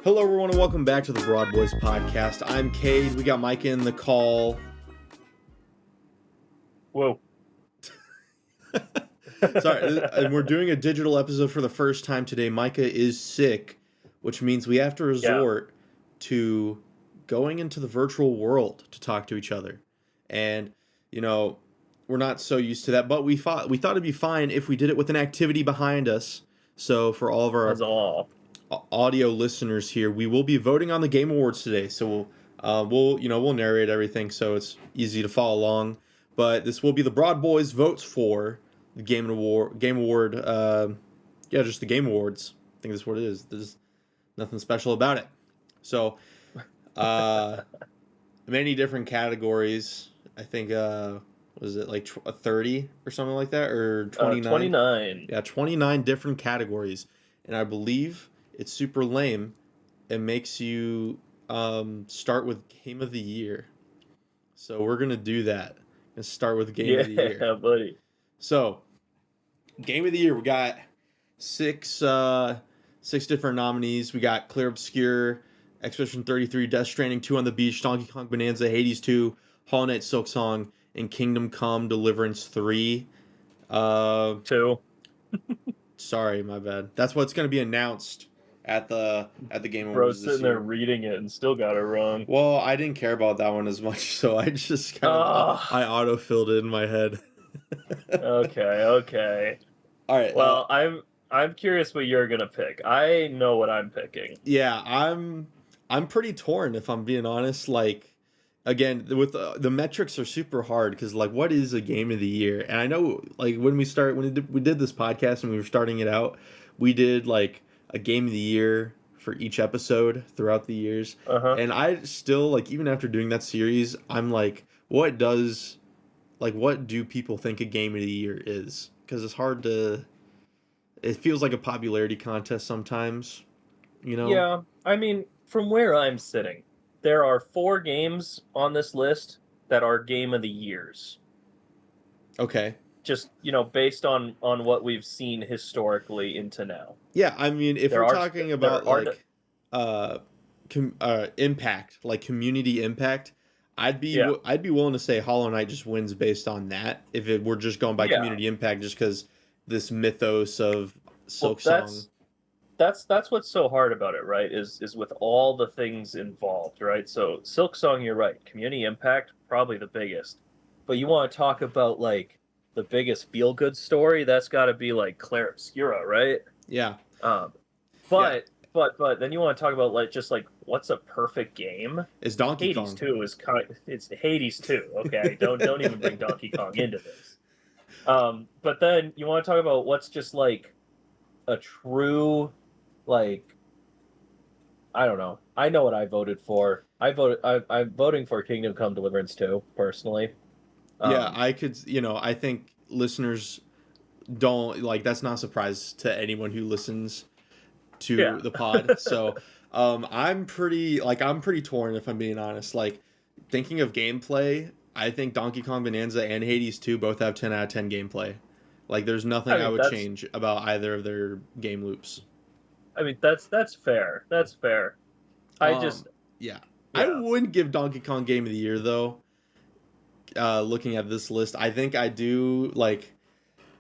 Hello, everyone, and welcome back to the BroadBoys podcast. I'm Cade. We got Micah in the call. Whoa. Sorry, and we're doing a digital episode for the first time today. Micah is sick, which means we have to resort to going into the virtual world to talk to each other. And, you know, we're not so used to that, but we thought it'd be fine if we did it with an activity behind us. So for all of our audio listeners here, we will be voting on the Game Awards today. So we'll narrate everything so it's easy to follow along. But this will be the BroadBoys votes for the Game Award. Just the Game Awards. I think that's what it is. There's nothing special about it. So, many different categories. I think was it like 30 or something like that, or 29? 29. Yeah, 29 different categories, and I believe it's super lame. It makes you start with Game of the Year. So we're gonna do that. And start with Game of the Year. Yeah, buddy. So, Game of the Year, we got six different nominees. We got Clear Obscure, EP43, Death Stranding, 2 on the Beach, Donkey Kong Bonanza, Hades 2, Hollow Knight Silksong, and Kingdom Come Deliverance 3. 2. Sorry, my bad. That's what's going to be announced at the Game Awards. Bro's sitting there reading it and still got it wrong. Well, I didn't care about that one as much, so I just kind of I auto-filled it in my head. Okay. All right. Well, I'm curious what you're gonna pick. I know what I'm picking. Yeah, I'm pretty torn, if I'm being honest. Like, again, with the metrics are super hard because, like, what is a Game of the Year? And I know, like, when we did this podcast and we were starting it out, we did like a Game of the Year for each episode throughout the years. And I still, like, even after doing that series, I'm like, what do people think a Game of the Year is? Because it's hard to... It feels like a popularity contest sometimes, you know? Yeah, I mean, from where I'm sitting, there are 4 games on this list that are Game of the Years. Okay. Just, based on what we've seen historically into now. Yeah, I mean, if we're talking about, like, impact, like community impact, I'd be willing to say Hollow Knight just wins based on that. If we're just going by community impact, just because this mythos of Silksong. That's what's so hard about it, right? Is with all the things involved, right? So Silksong, you're right. Community impact, probably the biggest. But you want to talk about, like, the biggest feel-good story? That's got to be like Clair Obscura, right? Yeah. But then you want to talk about, like, just like what's a perfect game? It's Donkey Kong. Hades 2 is it's Hades 2. Okay, don't even bring Donkey Kong into this. But then you want to talk about what's just like a true, like, I don't know. I know what I voted for. I'm voting for Kingdom Come Deliverance 2 personally. Yeah, I think listeners don't, like, that's not a surprise to anyone who listens to the pod. So I'm pretty torn, if I'm being honest. Like, thinking of gameplay, I think Donkey Kong Bonanza and Hades 2 both have 10 out of 10 gameplay. Like, there's nothing I would change about either of their game loops. I mean, that's fair. That's fair. I wouldn't give Donkey Kong Game of the Year, though. Looking at this list, I think I do, like,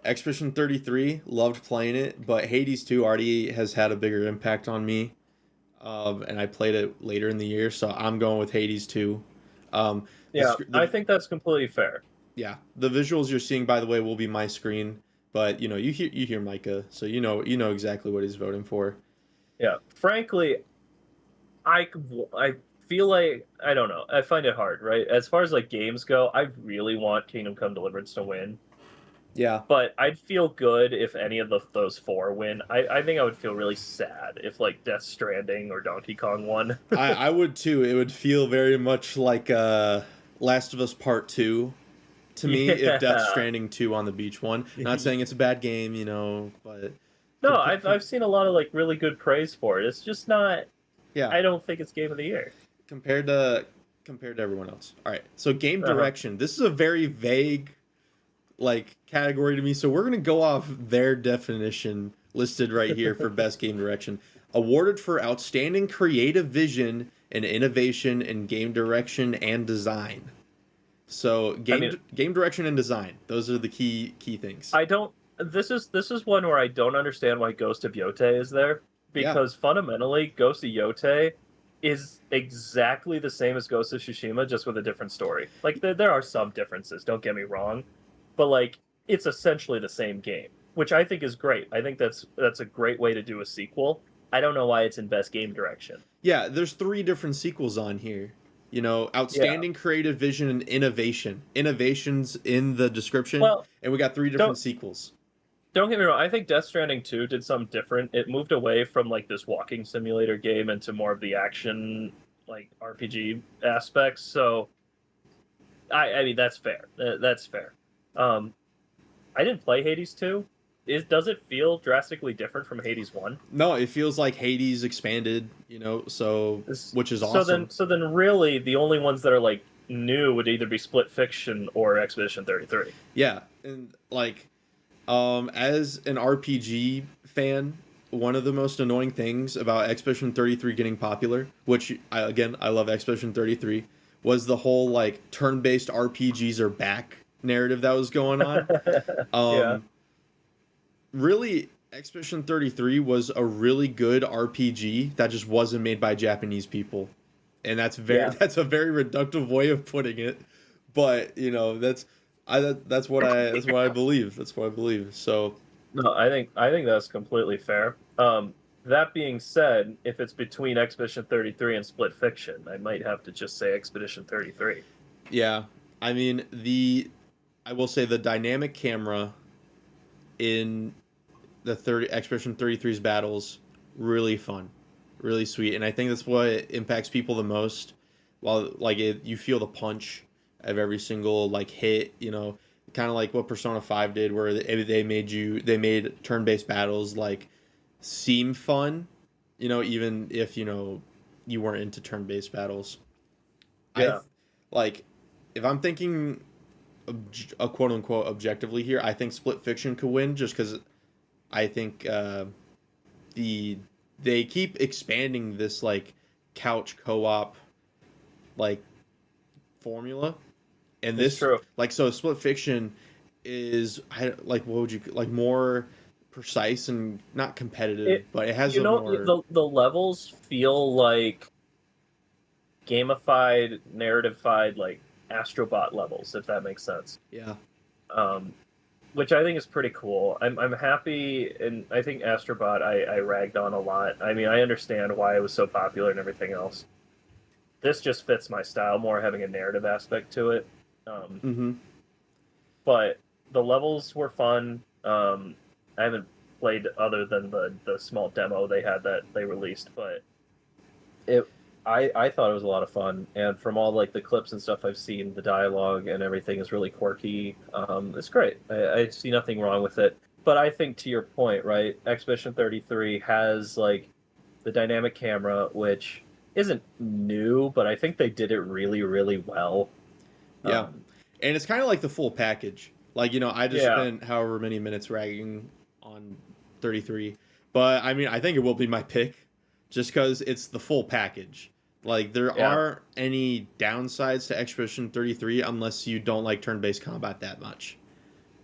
EP43, loved playing it, but Hades 2 already has had a bigger impact on me, and I played it later in the year, so I'm going with Hades 2. I think that's completely fair. Yeah, the visuals you're seeing, by the way, will be my screen, but, you hear Micah, so you know exactly what he's voting for. Yeah, frankly, I feel like, I don't know, I find it hard, right? As far as, like, games go, I really want Kingdom Come Deliverance to win. Yeah. But I'd feel good if any of those 4 win. I think I would feel really sad if, like, Death Stranding or Donkey Kong won. I would too. It would feel very much like Last of Us Part 2 to me if Death Stranding 2 on the Beach won. Not saying it's a bad game, but... No, I've seen a lot of, like, really good praise for it. It's just not... Yeah. I don't think it's Game of the Year. Compared to compared to everyone else. All right. So game direction. This is a very vague like category to me. So we're gonna go off their definition listed right here for best game direction. Awarded for outstanding creative vision and innovation in game direction and design. So game direction and design. Those are the key things. I don't. This is one where I don't understand why Ghost of Yotei is there, because fundamentally Ghost of Yotei is exactly the same as Ghost of Tsushima, just with a different story. Like there are some differences, don't get me wrong, but like it's essentially the same game, which I think is great. I think that's a great way to do a sequel. I don't know why it's in best game direction. Yeah, there's 3 different sequels on here. You know, outstanding creative vision and innovation. Innovations in the description, and we got 3 different sequels. Don't get me wrong, I think Death Stranding 2 did something different. It moved away from like this walking simulator game into more of the action like RPG aspects. So I mean that's fair. That's fair. I didn't play Hades 2. Does it feel drastically different from Hades 1? No, it feels like Hades expanded, you know, so which is awesome. So then really the only ones that are like new would either be Split Fiction or Expedition 33. Yeah, and like as an RPG fan, one of the most annoying things about Expedition 33 getting popular, which I love Expedition 33, was the whole like turn-based RPGs are back narrative that was going on. Really, Expedition 33 was a really good RPG that just wasn't made by Japanese people. And that's a very reductive way of putting it. But, you know, that's what I believe. That's what I believe. So no, I think that's completely fair. That being said, if it's between Expedition 33 and Split Fiction, I might have to just say Expedition 33. Yeah. I mean, I will say the dynamic camera in the Expedition 33's battles, really fun, really sweet, and I think that's what impacts people the most. While like you feel the punch of every single like hit, you know, kind of like what Persona 5 did, where they made turn-based battles like seem fun, you know, even if you know you weren't into turn-based battles. Yeah, like if I'm thinking a quote unquote objectively here, I think Split Fiction could win just because I think they keep expanding this like couch co-op like formula, and this true. Like so Split Fiction is what would you like more precise and not competitive, but it has the levels feel like gamified, narratified like Astrobot levels, if that makes sense. Yeah. Which I think is pretty cool. I'm happy, and I think Astrobot I ragged on a lot. I mean, I understand why it was so popular and everything else. This just fits my style more, having a narrative aspect to it. But the levels were fun. I haven't played other than the small demo they had that they released, but I thought it was a lot of fun, and from all like the clips and stuff I've seen, the dialogue and everything is really quirky. It's great. I see nothing wrong with it. But I think to your point, right, Expedition 33 has like the dynamic camera, which isn't new, but I think they did it really, really well. Yeah, and it's kind of like the full package. Like, you know, I just spent however many minutes ragging on 33, but I mean, I think it will be my pick just because it's the full package. Like, there aren't any downsides to Expedition 33 unless you don't like turn-based combat that much.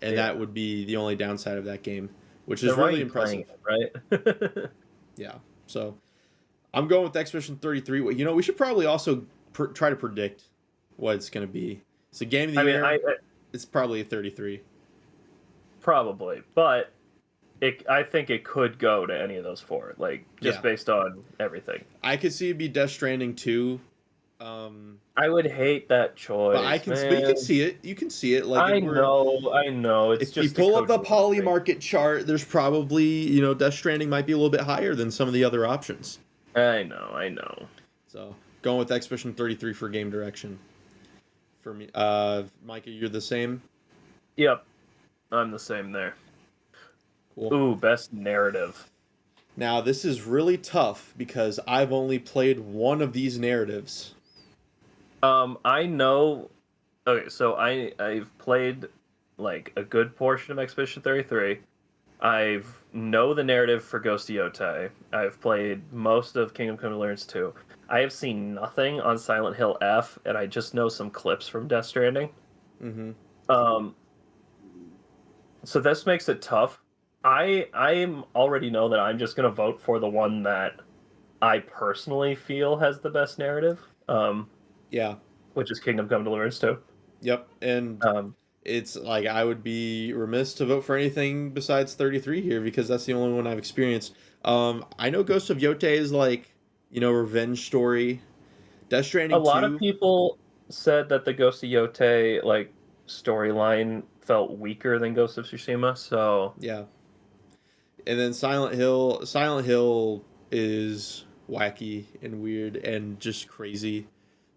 And that would be the only downside of that game, which is really impressive. It, right? Yeah. So, I'm going with Expedition 33. You know, we should probably also try to predict what it's going to be. It's a game of the year. It's probably a 33. Probably. But I think it could go to any of those 4, like just based on everything. I could see it be Death Stranding 2. I would hate that choice. But but you can see it. You can see it. Like I know. It's if just you pull up the Poly Market chart, there's probably, you know, Death Stranding might be a little bit higher than some of the other options. I know. So going with Expedition 33 for game direction. For me, Micah, you're the same. Yep, I'm the same there. Cool. Ooh, best narrative. Now, this is really tough because I've only played one of these narratives. I know. Okay, so I've played like a good portion of Expedition 33. I've know the narrative for Ghost of Yotei. I've played most of Kingdom Come Deliverance 2. I have seen nothing on Silent Hill F, and I just know some clips from Death Stranding. Mm-hmm. Um, so this makes it tough. I already know that I'm just gonna vote for the one that I personally feel has the best narrative. Yeah. Which is Kingdom Come Deliverance 2. Yep. And Um, it's like I would be remiss to vote for anything besides 33 here because that's the only one I've experienced. I know Ghost of Yotei is like, revenge story. Death a Stranding lot of 2. people said that the Ghost of Yotei like storyline felt weaker than Ghost of Tsushima, so Yeah. And then Silent Hill is wacky and weird and just crazy.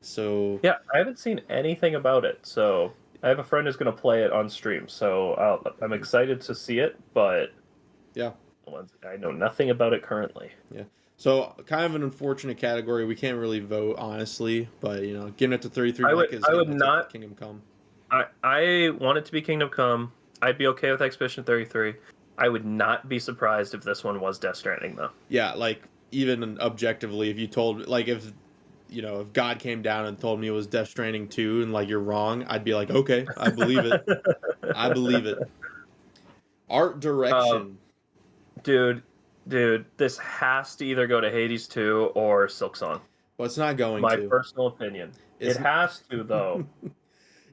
So, yeah, I haven't seen anything about it. So I have a friend who's going to play it on stream, so I'm excited to see it, but yeah. I know nothing about it currently. Yeah. So, kind of an unfortunate category. We can't really vote, honestly. But, giving it to 33 Mike is I would giving it to not. Kingdom Come. I want it to be Kingdom Come. I'd be okay with Expedition 33. I would not be surprised if this one was Death Stranding, though. Yeah, like, even objectively, if you told, like, if God came down and told me it was Death Stranding 2 and, like, you're wrong, I'd be like, okay, I believe it. I believe it. Art um, direction. dude, this has to either go to Hades 2 or Silksong. Well, it's not going My to. personal opinion. It It's has to, though.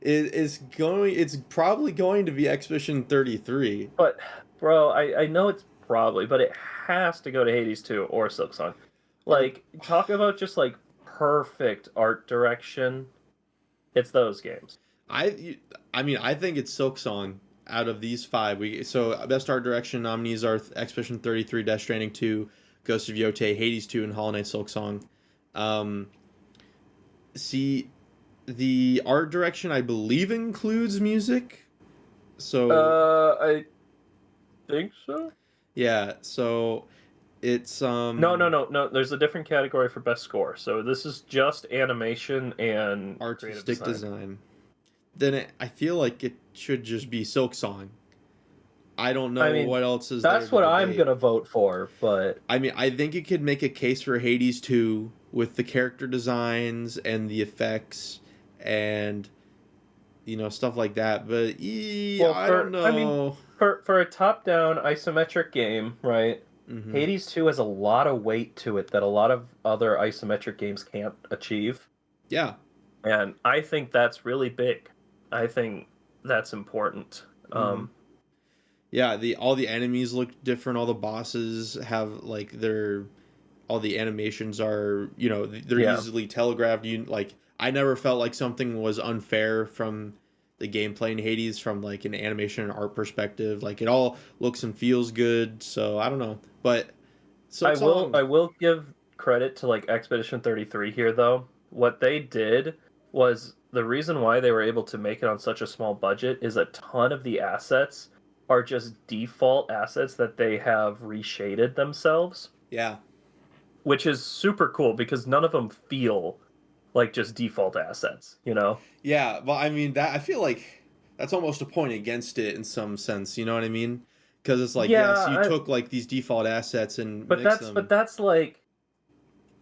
It's probably going to be Expedition 33. But, bro, I know it's probably, but it has to go to Hades 2 or Silksong. Art Like, talk about just, like, perfect art direction. It's those games. I mean, I think it's Silksong out of these five. So best art direction nominees are Expedition 33, Death Stranding 2, Ghost of Yotei, Hades 2, and Hollow Knight Silksong. Um, see, the art direction I believe includes music. So I think so. yeah, so it's No. There's a different category for best score. So this is just animation and creative artistic design. design. Then I feel like it should just be Silksong. I don't know what else is there That's to what I'm debate. gonna vote for, but I mean, I think it could make a case for Hades 2 with the character designs and the effects and stuff like that. But I don't know. for a top-down isometric game, right? Hmm. Hades 2 has a lot of weight to it that a lot of other isometric games can't achieve, Yeah. and I think that's really big. I think that's important. Hmm. Yeah. All the enemies look different. All the bosses have like all the animations are they're Yeah. easily telegraphed. I never felt like something was unfair from the gameplay in Hades from like an animation and art perspective. Like it all looks and feels good. So I don't know, but I will give credit to like Expedition 33 here though. What they did was the reason why they were able to make it on such a small budget is a ton of the assets are just default assets that they have reshaded themselves, Yeah. which is super cool because none of them feel like just default assets, you know? Yeah, well, I mean that I feel like that's almost a point against it in some sense. You know what I mean? Because it's like, Yeah, yes, you took like these default assets and but mixed them. that's like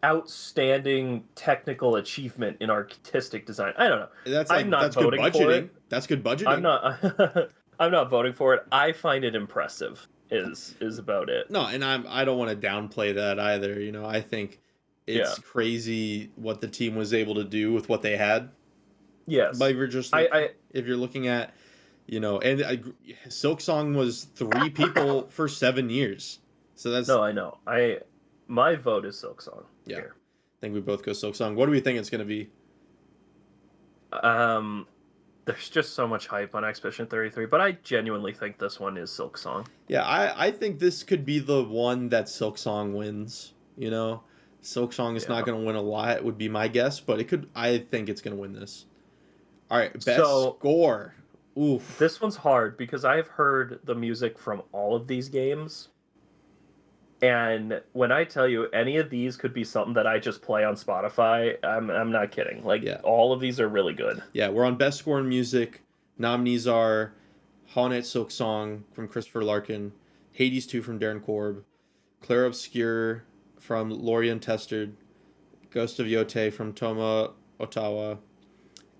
outstanding technical achievement in artistic design. I don't know. I'm not That's good voting for budgeting. it. That's good I'm budgeting. not. I'm not voting for it. I find it impressive. Is about it. No, and I don't want to downplay that either. I think Yeah. it's crazy what the team was able to do with what they had. Yes. But if you're just if you're looking at, Silk Song was 3 people for 7 years. So that's No, I know. My vote is Silksong. Yeah. Here. I think we both go Silk Song. What do we think it's going to be? There's just so much hype on Expedition 33, but I genuinely think this one is Silksong. Yeah, I think this could be the one that Silk Song wins. Silk Song is not going to win a lot, would be my guess, but I think it's going to win this. All right, best score. Oof. This one's hard because I've heard the music from all of these games, And when I tell you any of these could be something that I just play on Spotify, I'm not kidding. Like, all of these are really good. Yeah, we're on Best Score in Music. Nominees are Hollow Knight Silk Song from Christopher Larkin, Hades 2 from Darren Korb, Clair Obscur from Lorien Testard, Ghost of Yote from Toma Ottawa,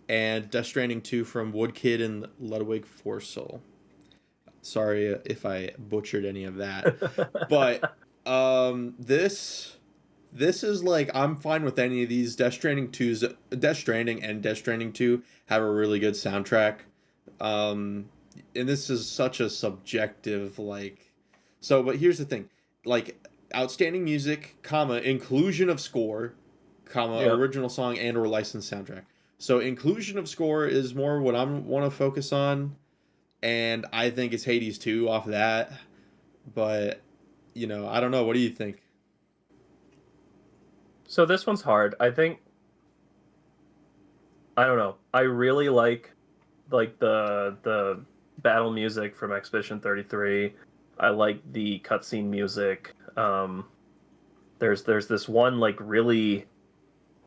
and Death Stranding 2 from Woodkid and Ludwig Forsoul. Sorry if I butchered any of that. But this is like, I'm fine with any of these. Death Stranding and Death Stranding 2 have a really good soundtrack. And this is such a subjective, like, so, but here's the thing, like, outstanding music, comma, inclusion of score, comma, original song and or licensed soundtrack. So inclusion of score is more what I want to focus on, and I think it's Hades 2 off that. But, you know, I don't know. What do you think? So this one's hard. I think, I don't know. I really like the battle music from Expedition 33. I like the cutscene music. There's this one like really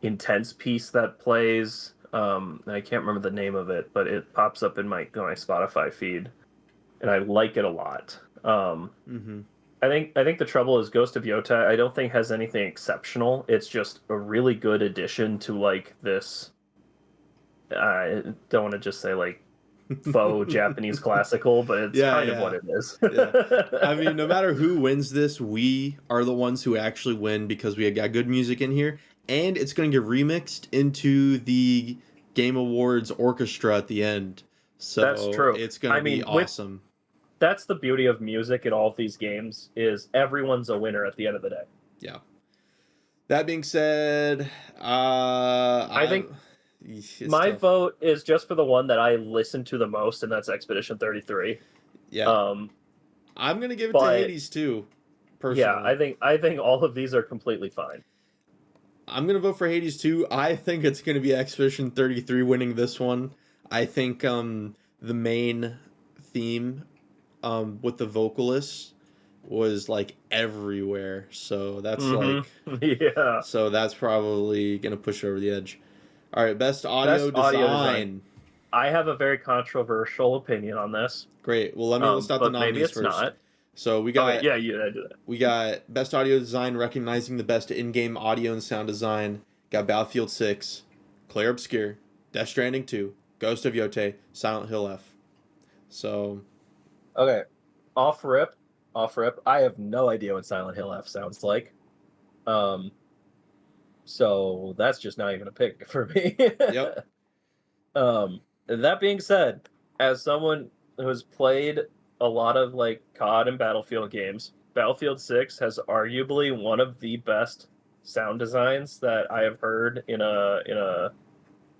intense piece that plays. I can't remember the name of it, but it pops up in my Spotify feed, and I like it a lot. I think the trouble is Ghost of Yota, I don't think has anything exceptional. It's just a really good addition to like this. I don't want to just say like faux Japanese classical, but it's kind of what it is. I mean, no matter who wins this, we are the ones who actually win because we got good music in here, and it's going to get remixed into the Game Awards orchestra at the end. So that's true. It's going to be awesome. That's the beauty of music in all of these games, is everyone's a winner at the end of the day. Yeah. That being said, I think my vote is just for the one that I listen to the most, and that's Expedition 33. Yeah. I'm gonna give it to Hades too. Personally. Yeah, I think all of these are completely fine. I'm gonna vote for Hades too. I think it's gonna be Expedition 33 winning this one. I think the main theme with the vocalists was like everywhere, so that's like so that's probably gonna push it over the edge. All right, best audio design. I have a very controversial opinion on this. Great. Well, let me list out the nominees first. Not. So we got I do that. We got best audio design, recognizing the best in-game audio and sound design. Got Battlefield 6, Clair Obscur, Death Stranding 2, Ghost of Yote, Silent Hill F. So, okay, off rip. I have no idea what Silent Hill F sounds like. So that's just not even a pick for me. Yep. That being said, as someone who has played a lot of like COD and Battlefield games, Battlefield 6 has arguably one of the best sound designs that I have heard in a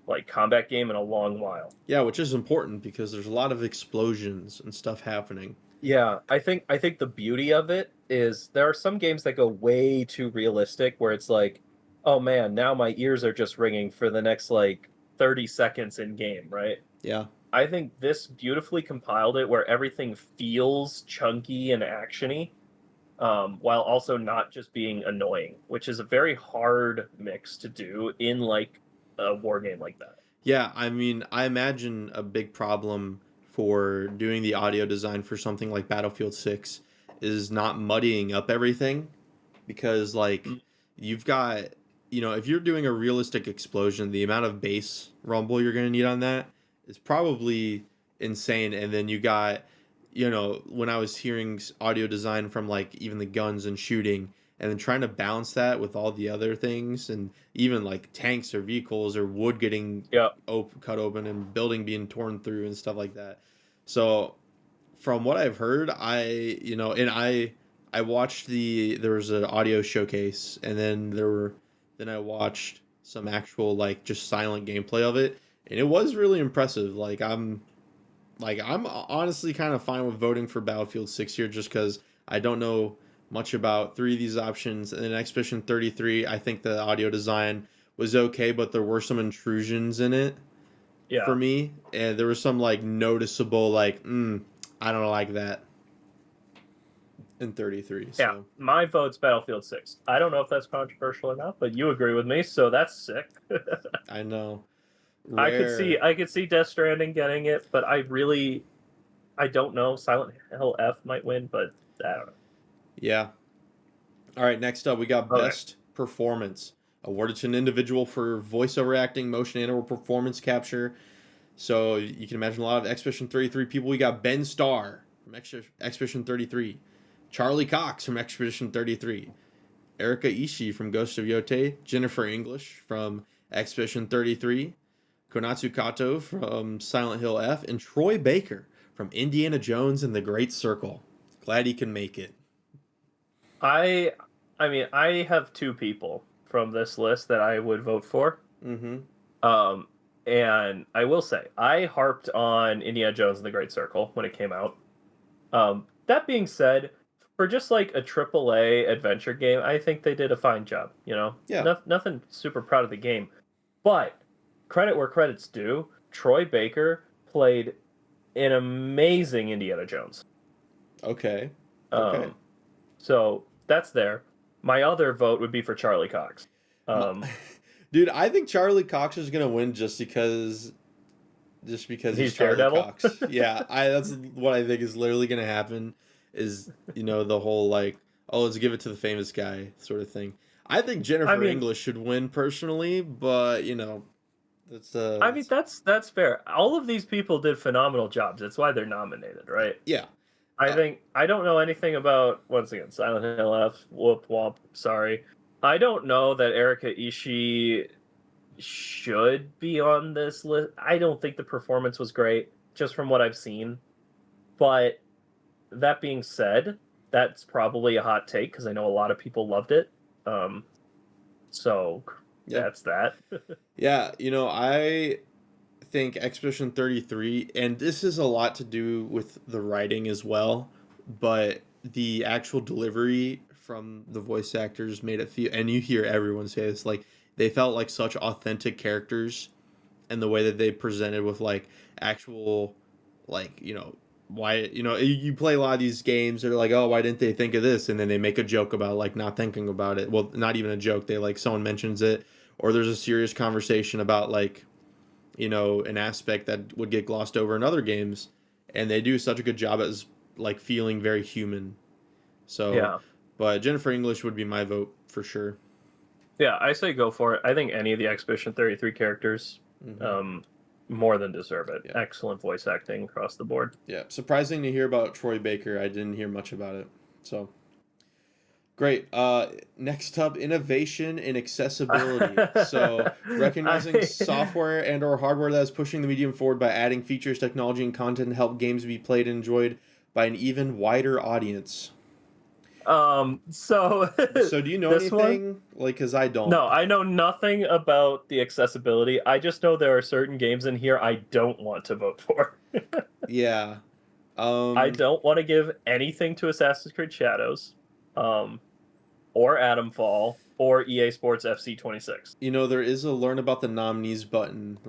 like combat game in a long while. Yeah, which is important because there's a lot of explosions and stuff happening. Yeah, I think the beauty of it is there are some games that go way too realistic where it's like, oh man, now my ears are just ringing for the next like 30 seconds in game, right? Yeah. I think this beautifully compiled it where everything feels chunky and actiony, while also not just being annoying, which is a very hard mix to do in like a war game like that. Yeah, I mean, I imagine a big problem for doing the audio design for something like Battlefield 6 is not muddying up everything, because like you've got, you know, if you're doing a realistic explosion, the amount of bass rumble you're going to need on that is probably insane. And then you got, you know, when I was hearing audio design from like even the guns and shooting, and then trying to balance that with all the other things, and even like tanks or vehicles or wood getting cut open and building being torn through and stuff like that. So from what I've heard, I watched there was an audio showcase, and then I watched some actual like just silent gameplay of it, and it was really impressive. I'm honestly kind of fine with voting for Battlefield 6 here, just because I don't know much about three of these options. And in Expedition 33, I think the audio design was okay, but there were some intrusions in it for me, and there was some like noticeable like I don't like that. and 33. Yeah, So my vote's Battlefield 6. I don't know if that's controversial or not, but you agree with me, so that's sick. I know. I Rare. could see Death Stranding getting it, but I don't know. Silent Hill F might win, but I don't know. Yeah. All right, next up we got Okay. Best Performance. Awarded to an individual for voiceover acting, motion, and or performance capture. So you can imagine a lot of Expedition 33 people. We got Ben Starr from Expedition 33. Charlie Cox from Expedition 33. Erika Ishii from Ghost of Yotei. Jennifer English from Expedition 33. Konatsu Kato from Silent Hill F. And Troy Baker from Indiana Jones and the Great Circle. Glad he can make it. I mean, I have two people from this list that I would vote for. Mm-hmm. And I will say, I harped on Indiana Jones and the Great Circle when it came out. That being said, for just like a AAA adventure game, I think they did a fine job. You know, Yeah. Nothing super proud of the game, but credit where credit's due. Troy Baker played an amazing Indiana Jones. Okay. So that's there. My other vote would be for Charlie Cox. Dude, I think Charlie Cox is gonna win just because he's Charlie Daredevil? Cox. Yeah, that's what I think is literally gonna happen. Is the whole like, oh, let's give it to the famous guy sort of thing. I think Jennifer English should win personally, but that's that's fair. All of these people did phenomenal jobs. That's why they're nominated, right? Yeah. I think I don't know anything about, once again, Silent Hill F. Whoop womp. Sorry. I don't know that Erika Ishii should be on this list. I don't think the performance was great, just from what I've seen. But that being said, that's probably a hot take because I know a lot of people loved it. So that's that. Yeah, I think Expedition 33, and this is a lot to do with the writing as well, but the actual delivery from the voice actors made it feel, and you hear everyone say this, like they felt like such authentic characters, and the way that they presented with like actual, like why you play a lot of these games that are like, oh, why didn't they think of this, and then they make a joke about like not thinking about it. Well, not even a joke, they like someone mentions it, or there's a serious conversation about like an aspect that would get glossed over in other games, and they do such a good job as like feeling very human. So yeah. But Jennifer English would be my vote for sure. Yeah, I say go for it. I think any of the Expedition 33 characters more than deserve it. Yeah. Excellent voice acting across the board. Yeah, surprising to hear about Troy Baker. I didn't hear much about it. So great. Next up, innovation and accessibility. So recognizing software and or hardware that is pushing the medium forward by adding features, technology, and content to help games be played and enjoyed by an even wider audience. So do you know anything? Like, because I don't. No, I know nothing about the accessibility. I just know there are certain games in here I don't want to vote for. Yeah. I don't want to give anything to Assassin's Creed Shadows, or Atomfall, or EA Sports FC26. There is a learn about the nominees button.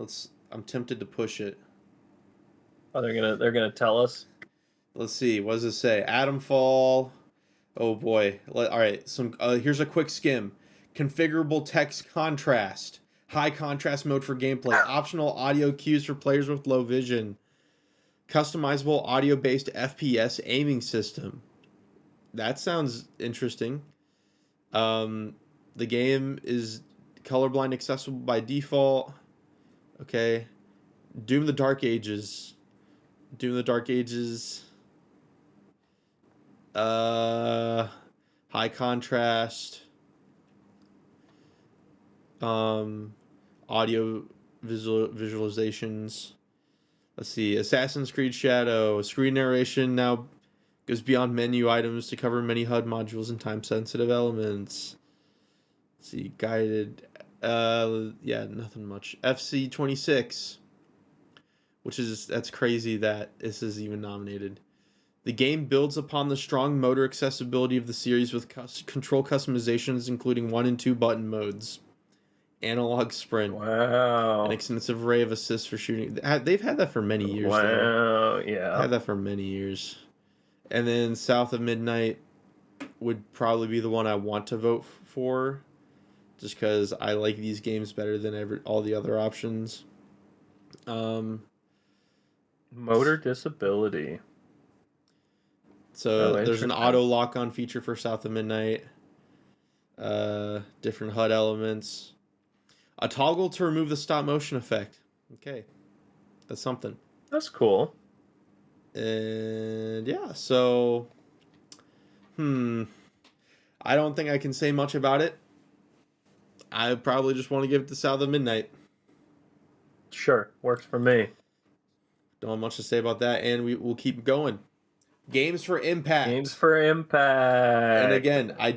I'm tempted to push it. Oh, they're gonna tell us. Let's see. What does it say? Atomfall. Oh boy. All right. Here's a quick skim. Configurable text contrast. High contrast mode for gameplay. Optional audio cues for players with low vision. Customizable audio-based FPS aiming system. That sounds interesting. The game is colorblind accessible by default. Okay. Doom the Dark Ages. High contrast, audio visualizations. Let's see. Assassin's Creed Shadow. Screen narration now goes beyond menu items to cover many HUD modules and time-sensitive elements. Let's see. Guided. Yeah, nothing much. FC26, that's crazy that this is even nominated. The game builds upon the strong motor accessibility of the series with control customizations, including 1 and 2 button modes, analog sprint, an extensive array of assists for shooting. They've had that for many years. Wow, yeah. Had that for many years. And then South of Midnight, would probably be the one I want to vote for, just because I like these games better than all the other options. Motor disability. So there's an auto lock-on feature for South of Midnight. Different HUD elements. A toggle to remove the stop motion effect. Okay. That's something. That's cool. And yeah, so I don't think I can say much about it. I probably just want to give it to South of Midnight. Sure, works for me. Don't have much to say about that, and we'll keep going. Games for Impact. Games for Impact. And again, I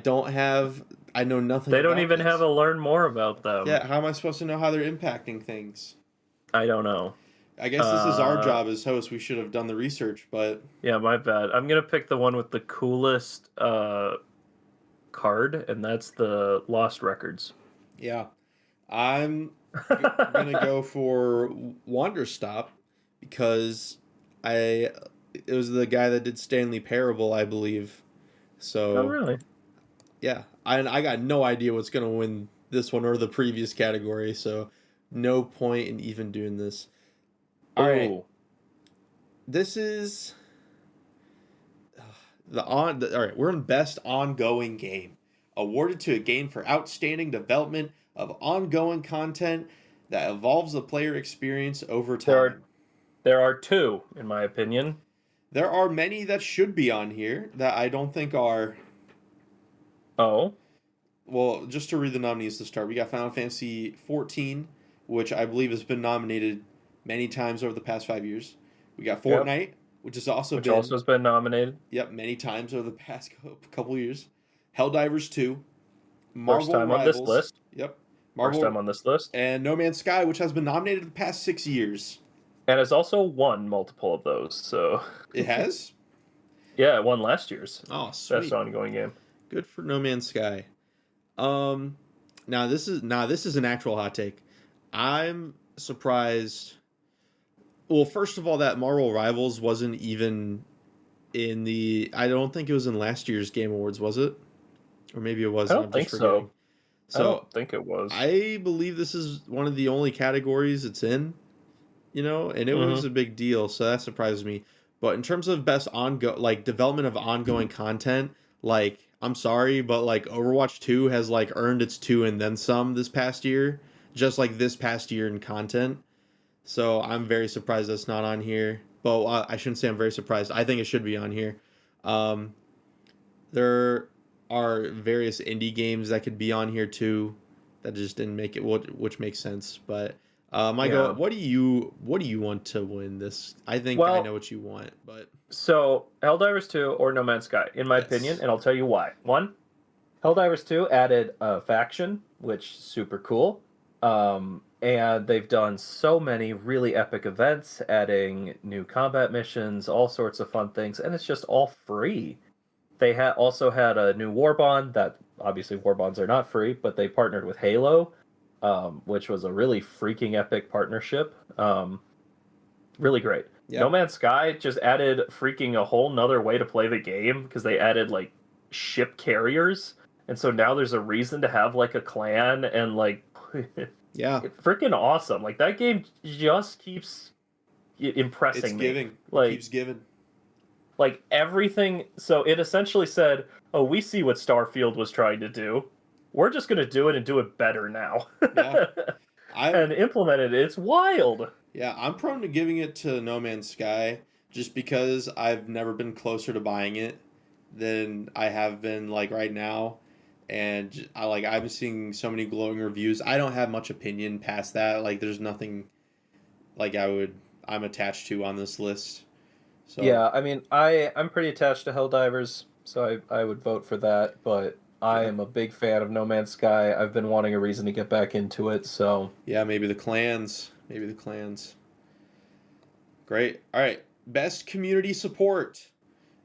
know nothing. They don't even have to learn more about them. Yeah, how am I supposed to know how they're impacting things? I don't know. I guess this is our job as hosts. We should have done the research, but yeah, my bad. I'm gonna pick the one with the coolest card, and that's the Lost Records. Yeah, I'm gonna go for Wanderstop because it was the guy that did Stanley Parable, I believe. So oh really? Yeah, I got no idea what's gonna win this one or the previous category, so no point in even doing this. All right, this is all right. We're in best ongoing game, awarded to a game for outstanding development of ongoing content that evolves the player experience over time. There are two, in my opinion. There are many that should be on here that I don't think are. Oh. Well, just to read the nominees to start, we got Final Fantasy 14, which I believe has been nominated many times over the past 5 years. We got Fortnite, which has also been nominated. Yep, many times over the past couple years. Helldivers 2, Marvel Rivals, on this list. Yep, First time on this list. And No Man's Sky, which has been nominated the past 6 years. And has also won multiple of those. So it has. Yeah, it won last year's. Oh, sweet. Best ongoing game. Good for No Man's Sky. Now this is an actual hot take. I'm surprised. Well, first of all, that Marvel Rivals wasn't even in the. I don't think it was in last year's Game Awards, was it? Or maybe it was. I don't think so. I don't think it was. I believe this is one of the only categories it's in. And it was a big deal, so that surprises me. But in terms of best development of ongoing content, I'm sorry, but Overwatch 2 has earned its 2 and then some this past year, just this past year in content. So I'm very surprised that's not on here. But I shouldn't say I'm very surprised. I think it should be on here. There are various indie games that could be on here too that just didn't make it, which makes sense. But Michael, what do you want to win this? I think I know what you want, but so Helldivers 2 or No Man's Sky, in my opinion, and I'll tell you why. One, Helldivers 2 added a faction, which is super cool. And they've done so many really epic events, adding new combat missions, all sorts of fun things, and it's just all free. They also had a new war bond that, obviously war bonds are not free, but they partnered with Halo, which was a really freaking epic partnership. Really great. Yep. No Man's Sky just added freaking a whole nother way to play the game because they added ship carriers, and so now there's a reason to have a clan and yeah, it's freaking awesome. That game just keeps impressing me. It keeps giving. Everything. So it essentially said, "Oh, we see what Starfield was trying to do. We're just going to do it and do it better now." Yeah. And implemented it. It's wild. Yeah, I'm prone to giving it to No Man's Sky just because I've never been closer to buying it than I have been right now. And I'm seeing so many glowing reviews. I don't have much opinion past that. There's nothing I'm attached to on this list. So yeah, I mean, I'm pretty attached to Helldivers, so I would vote for that. But I am a big fan of No Man's Sky. I've been wanting a reason to get back into it. So yeah, maybe the clans. Great. All right, best community support.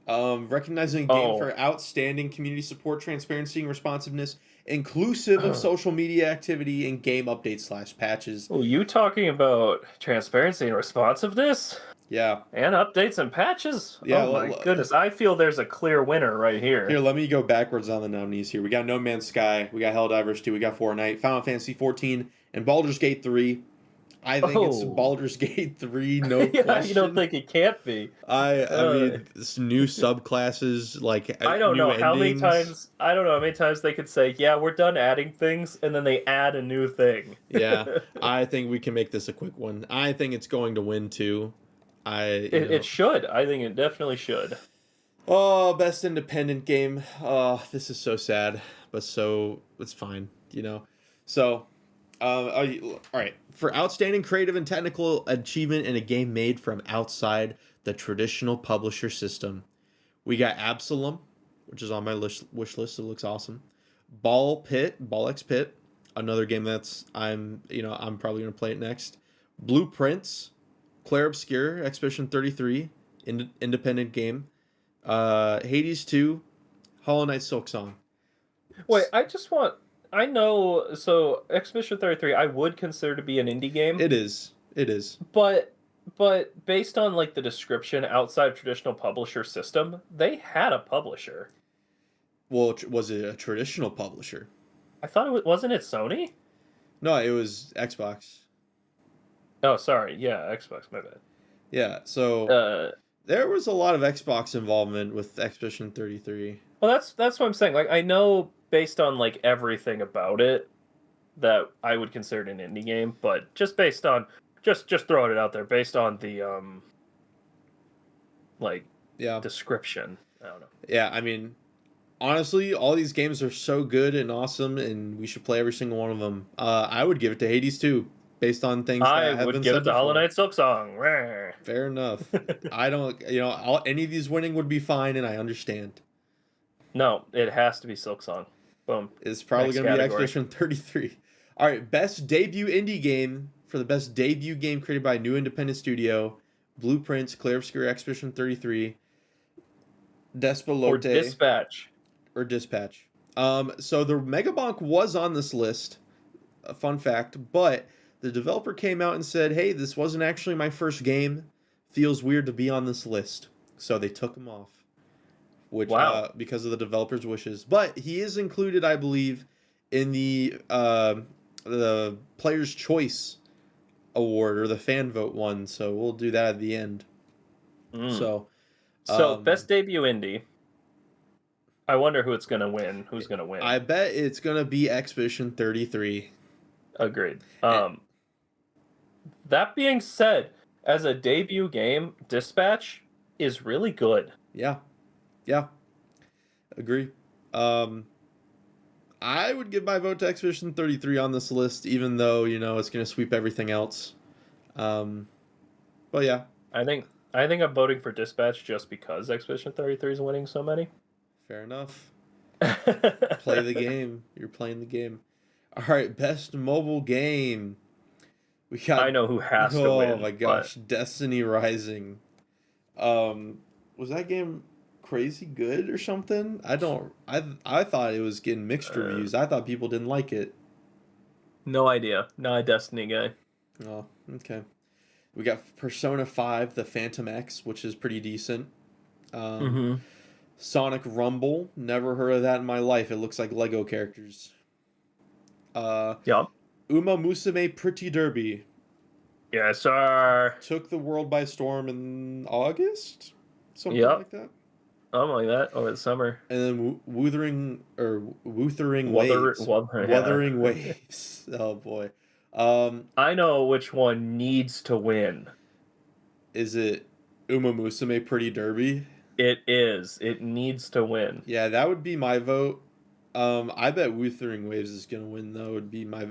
Recognizing a game for outstanding community support, transparency, and responsiveness, inclusive of social media activity and game updates / patches. Oh, you talking about transparency and responsiveness? Yeah. And updates and patches. Yeah, Oh my goodness. I feel there's a clear winner right here. Here, let me go backwards on the nominees here. We got No Man's Sky, we got Helldivers 2, we got Fortnite, Final Fantasy 14, and Baldur's Gate 3. I think it's Baldur's Gate 3, no yeah, question. You don't think it can't be? I mean, this new subclasses, like I don't know how many times. I don't know how many times they could say, "Yeah, we're done adding things," and then they add a new thing. Yeah, I think we can make this a quick one. I think it's going to win too. It should. I think it definitely should. Oh, best independent game. Oh, this is so sad, but it's fine. So. All right. For outstanding creative and technical achievement in a game made from outside the traditional publisher system, we got Absalom, which is on my wish list. It looks awesome. Ball X Pit, another game I'm probably gonna play it next. Blueprints, Clair Obscur, Expedition 33, independent game. Hades 2, Hollow Knight Silksong. Wait, I know, so Expedition 33 I would consider to be an indie game. It is. But based on like the description outside traditional publisher system, they had a publisher. Well, was it a traditional publisher? I thought wasn't it Sony? No, it was Xbox. Oh, sorry. Yeah, Xbox, my bad. Yeah, so there was a lot of Xbox involvement with Expedition 33. Well, that's what I'm saying. Like, I know based on like everything about it that I would consider it an indie game, but just based on just throwing it out there, based on the description. I don't know. Yeah, I mean, honestly, all these games are so good and awesome, and we should play every single one of them. I would give it to Hades 2, based on things that have been said. I would give it to Hollow Knight Silksong. Fair enough. I don't, any of these winning would be fine, and I understand. No, it has to be Silksong. Boom. It's probably going to be Expedition 33. All right, best debut indie game. For the best debut game created by a new independent studio, Blueprints, Clair Obscur, Expedition 33, Despalote. Or Dispatch. So the Megabonk was on this list, a fun fact, but the developer came out and said, hey, this wasn't actually my first game. Feels weird to be on this list. So they took him off. Which, because of the developer's wishes. But he is included, I believe, in the Player's Choice Award, or the fan vote one. So we'll do that at the end. So best debut indie. I wonder who it's going to win. Who's going to win? I bet it's going to be Expedition 33. Agreed. That being said, as a debut game, Dispatch is really good. Yeah. Agree. I would give my vote to Expedition 33 on this list, even though, it's going to sweep everything else. But yeah. I think I'm voting for Dispatch just because Expedition 33 is winning so many. Fair enough. Play the game. You're playing the game. All right, best mobile game. I know who has to win. Oh my gosh, Destiny Rising. Was that game crazy good or something? I thought it was getting mixed reviews. I thought people didn't like it. No idea. Not a Destiny guy. Oh, okay. We got Persona 5, The Phantom X, which is pretty decent. Sonic Rumble, never heard of that in my life. It looks like Lego characters. Uma Musume Pretty Derby. Yes, sir. Took the world by storm in August? Something like that. Something like that over the summer. And then Wuthering Waves. Wuthering Waves. Oh boy. I know which one needs to win. Is it Uma Musume Pretty Derby? It is. It needs to win. Yeah, that would be my vote. I bet Wuthering Waves is going to win, though. Would be my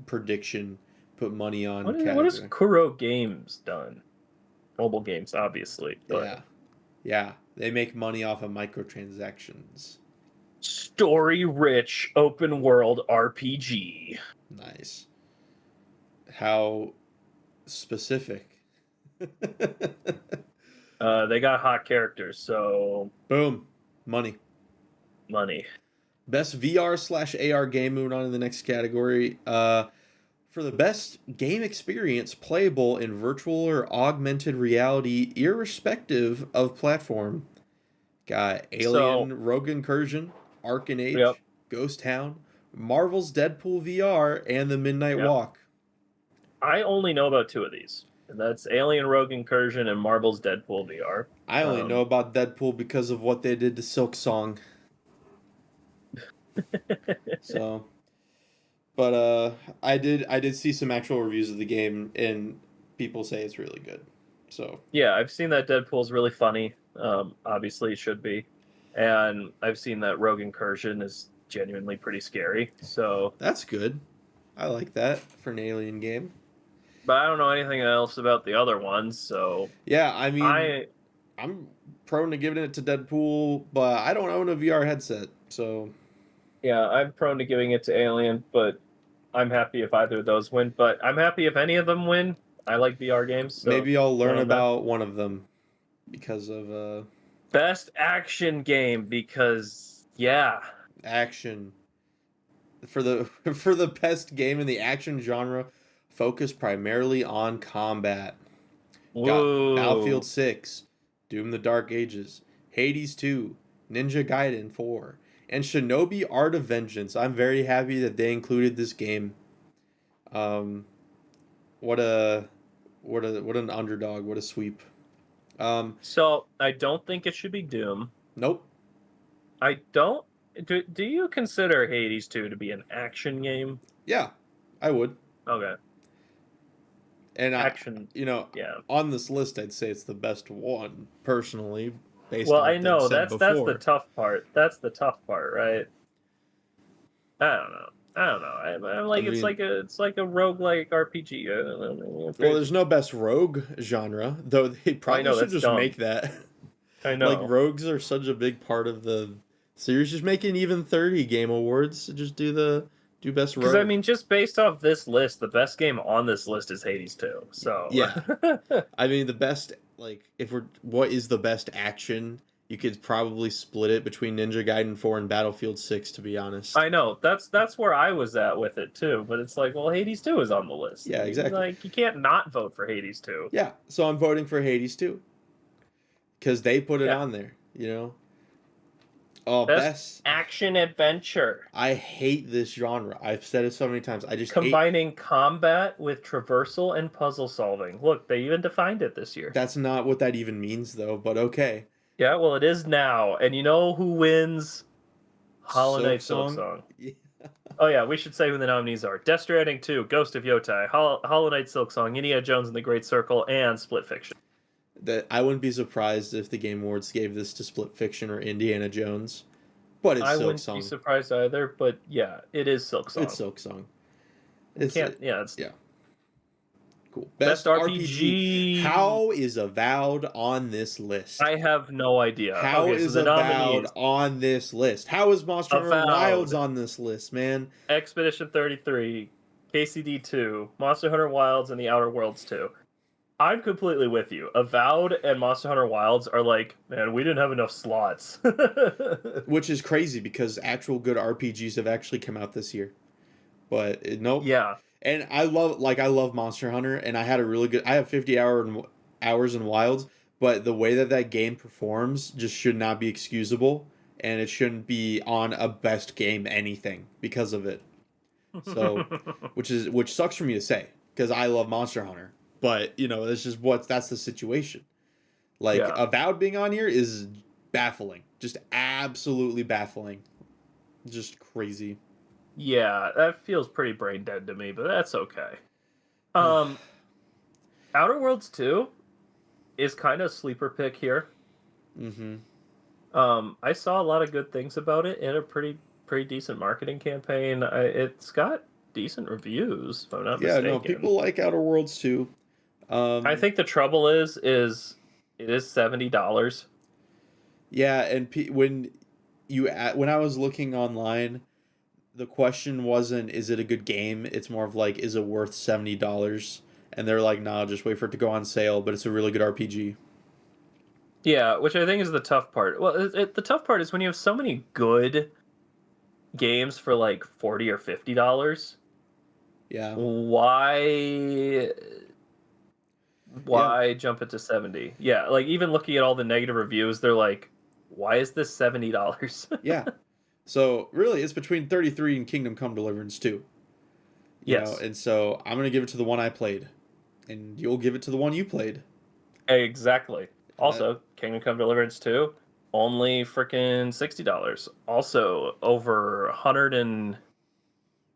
prediction. Put money on. What has Kuro Games done? Mobile games, obviously. But... Yeah. They make money off of microtransactions. Story-rich, open-world RPG. Nice. How specific? They got hot characters, so... Boom. Money. Money. Best VR/AR game, moving on to the next category. For the best game experience playable in virtual or augmented reality, irrespective of platform, got So, Alien Rogue Incursion, Arcane yep, Age, Ghost Town, Marvel's Deadpool VR, and The Midnight yep. Walk. I only know about two of these, and that's Alien Rogue Incursion and Marvel's Deadpool VR. I only know Um, about Deadpool because of what they did to Silk Song. So, but I did see some actual reviews of the game, and people say it's really good. So yeah, I've seen that Deadpool's really funny. Obviously, it should be, and I've seen that Rogue Incursion is genuinely pretty scary. So, that's good. I like that for an Alien game. but I don't know anything else about the other ones. So, Yeah, I mean, I I'm prone to giving it to Deadpool, but I don't own a VR headset, so yeah, I'm prone to giving it to Alien, but I'm happy if either of those win. But I'm happy if any of them win. I like VR games, so maybe I'll one learn of them. about one of them because of Best action game because yeah. action. For the for the best game in the action genre, focused primarily on combat. Got Whoa. Battlefield 6, Doom the Dark Ages, Hades 2, Ninja Gaiden 4, and Shinobi Art of Vengeance. I'm very happy that they included this game. Um, what a what an underdog, what a sweep. So I don't think it should be Doom. Nope. I don't. Do you consider Hades 2 to be an action game? Yeah, I would. Okay. And Action. you know, Yeah. on this list, I'd say it's the best one personally, based Well, on I what they've know said that's the before. tough part. That's the tough part, right? I don't know. I don't know. I'm I like mean, it's like a roguelike RPG. well, there's no best rogue genre, though they I probably know should that's just make dumb. that. I Like know. rogues are such a big part of the series. Just make an even 30 game awards. Just do best Because I rogue. mean, just based off this list, the best game on this list is Hades 2. So Yeah, I mean the best like if we're what is the best action? You could probably split it between Ninja Gaiden 4 and Battlefield 6, to be honest. I know that's where I was at with it too. But it's like, well, Hades 2 is on the list. Yeah, exactly. Like, you can't not vote for Hades 2. Yeah, so I'm voting for Hades too because they put it Yeah, on there. You know, oh best best. action adventure I hate this genre. I've said it so many times. I just hate. combining combat with traversal and puzzle solving. Look, they even defined it this year. That's not what that even means, though. But okay. Yeah, well, it is now. And you know who wins? Hollow Silk Knight Song. Silksong. Yeah. Oh yeah, we should say who the nominees are: Death Stranding 2, Ghost of Yotai, Hollow Knight Silksong, Indiana Jones and the Great Circle, and Split Fiction. That I wouldn't be surprised if the Game Awards gave this to Split Fiction or Indiana Jones, but it's I Silk wouldn't be Song. surprised either, but yeah, it is It's Silksong. Silk Song. You It's can't, yeah, it's yeah, cool. best Best RPG. RPG. How is Avowed on this list? I have no idea. How Okay, so is the Avowed nominees: on this list? How is Monster Hunter Wilds Avowed, on this list, man? Expedition 33, KCD 2, Monster Hunter Wilds, and The Outer Worlds 2. I'm completely with you. Avowed and Monster Hunter Wilds are like, man, we didn't have enough slots. Which is crazy because actual good RPGs have actually come out this year. But nope. Yeah. And I love Monster Hunter, and I had a really good. I have 50 hours in Wilds, but the way that that game performs just should not be excusable, and it shouldn't be on a best game anything because of it. So, which sucks for me to say because I love Monster Hunter, but you know that's the situation. Like Yeah. Avowed being on here is baffling, just absolutely baffling, just crazy. Yeah, that feels pretty brain dead to me, but that's okay. Um, Outer Worlds 2 is kind of sleeper pick here. Mm-hmm. I saw a lot of good things about it in a pretty decent marketing campaign. It's got decent reviews, if I'm not Yeah, no, mistaken. people like Outer Worlds too. I think the trouble is it is $70. Yeah, and when I was looking online, the question wasn't is it a good game? It's more of like is it worth $70? And they're like, nah, just wait for it to go on sale. But it's a really good RPG. Yeah, which I think is the tough part. Well, the tough part is when you have so many good games for like $40 or $50. Yeah. Why jump it to 70? Yeah, like even looking at all the negative reviews, they're like, why is this $70? Yeah. So really, it's between 33 and Kingdom Come Deliverance 2. Yes. And so I'm gonna give it to the one I played, and you'll give it to the one you played. Exactly. And that, Also, Kingdom Come Deliverance 2, only freaking $60. Also, over 100 and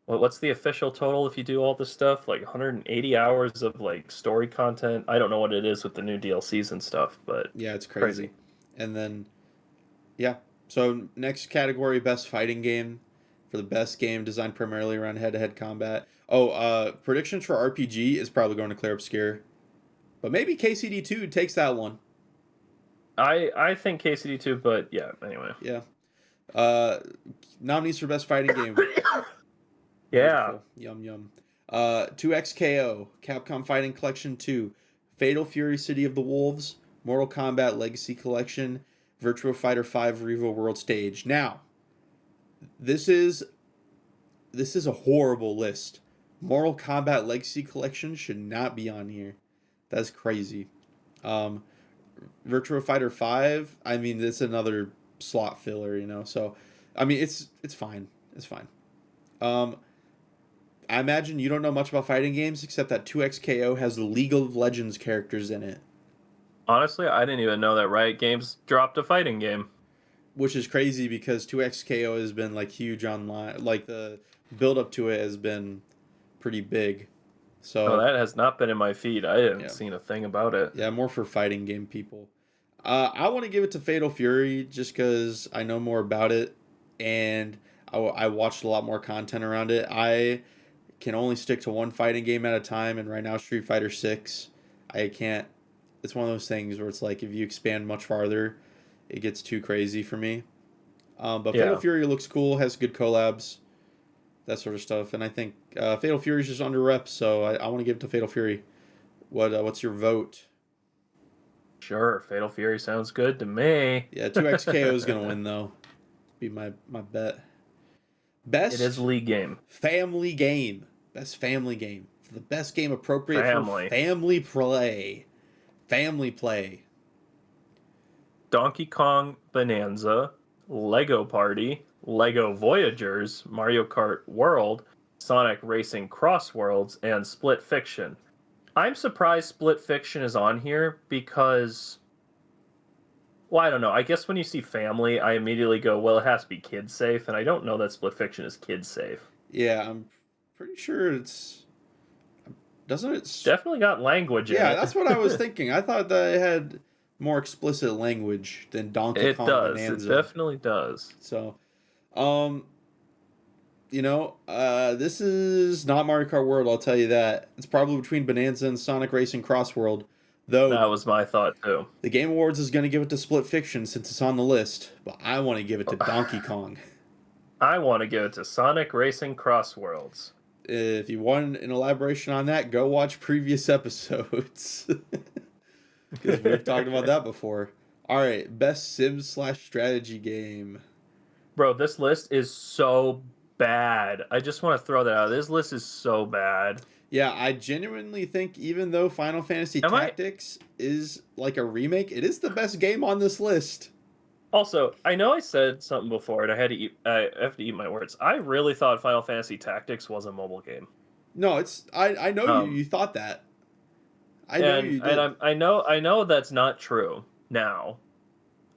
what's the official total if you do all this stuff? Like 180 hours of like story content. I don't know what it is with the new DLCs and stuff, but yeah, it's crazy. And then, yeah. So next category, best fighting game, for the best game designed primarily around head-to-head combat. Oh, predictions for RPG is probably going to Clear Obscure, but maybe KCD2 takes that one. I think KCD2, but yeah, anyway. Yeah. Nominees for best fighting game. Yeah. Wonderful. Yum yum. 2XKO, Capcom Fighting Collection 2, Fatal Fury City of the Wolves, Mortal Kombat Legacy Collection, Virtua Fighter 5 Revo World Stage. Now, this is a horrible list. Mortal Kombat Legacy Collection should not be on here. That's crazy. Virtua Fighter 5, I mean, it's another slot filler, So, I mean, it's fine. It's fine. I imagine you don't know much about fighting games except that 2XKO has the League of Legends characters in it. Honestly, I didn't even know that Riot Games dropped a fighting game. Which is crazy because 2XKO has been like huge online. Like the build up to it has been pretty big. So that has not been in my feed. I haven't seen a thing about it. Yeah, more for fighting game people. I want to give it to Fatal Fury just because I know more about it and I watched a lot more content around it. I can only stick to one fighting game at a time, and right now Street Fighter 6, I can't. It's one of those things where it's like if you expand much farther, it gets too crazy for me. But Fatal Fury looks cool, has good collabs, that sort of stuff, and I think Fatal Fury is just under reps, so I want to give it to Fatal Fury. What's your vote? Sure, Fatal Fury sounds good to me. Yeah, 2XKO is gonna win though. Be my bet. Best. It is league game. Family game. Best family game. The best game appropriate for family play. Family play. Donkey Kong Bonanza, Lego Party, Lego Voyagers, Mario Kart World, Sonic Racing Cross Worlds, and Split Fiction. I'm surprised Split Fiction is on here because, well, I don't know. I guess when you see family, I immediately go, well, it has to be kid safe, and I don't know that Split Fiction is kid safe. Yeah, I'm pretty sure doesn't it? It's definitely got language in it. Yeah, that's what I was thinking. I thought that it had more explicit language than Donkey Kong Bonanza. It definitely does. So, this is not Mario Kart World, I'll tell you that. It's probably between Bonanza and Sonic Racing Cross World. Though that was my thought too. The Game Awards is going to give it to Split Fiction since it's on the list, but I want to give it to Donkey Kong. I want to give it to Sonic Racing Cross Worlds. If you want an elaboration on that, go watch previous episodes. Because we've talked about that before. All right, best Sim/strategy game. Bro, this list is so bad. I just want to throw that out. This list is so bad. Yeah, I genuinely think even though Final Fantasy Tactics is like a remake, it is the best game on this list. Also, I know I said something before, and I have to eat my words. I really thought Final Fantasy Tactics was a mobile game. No, I know you thought that. I know you did. And I know that's not true now.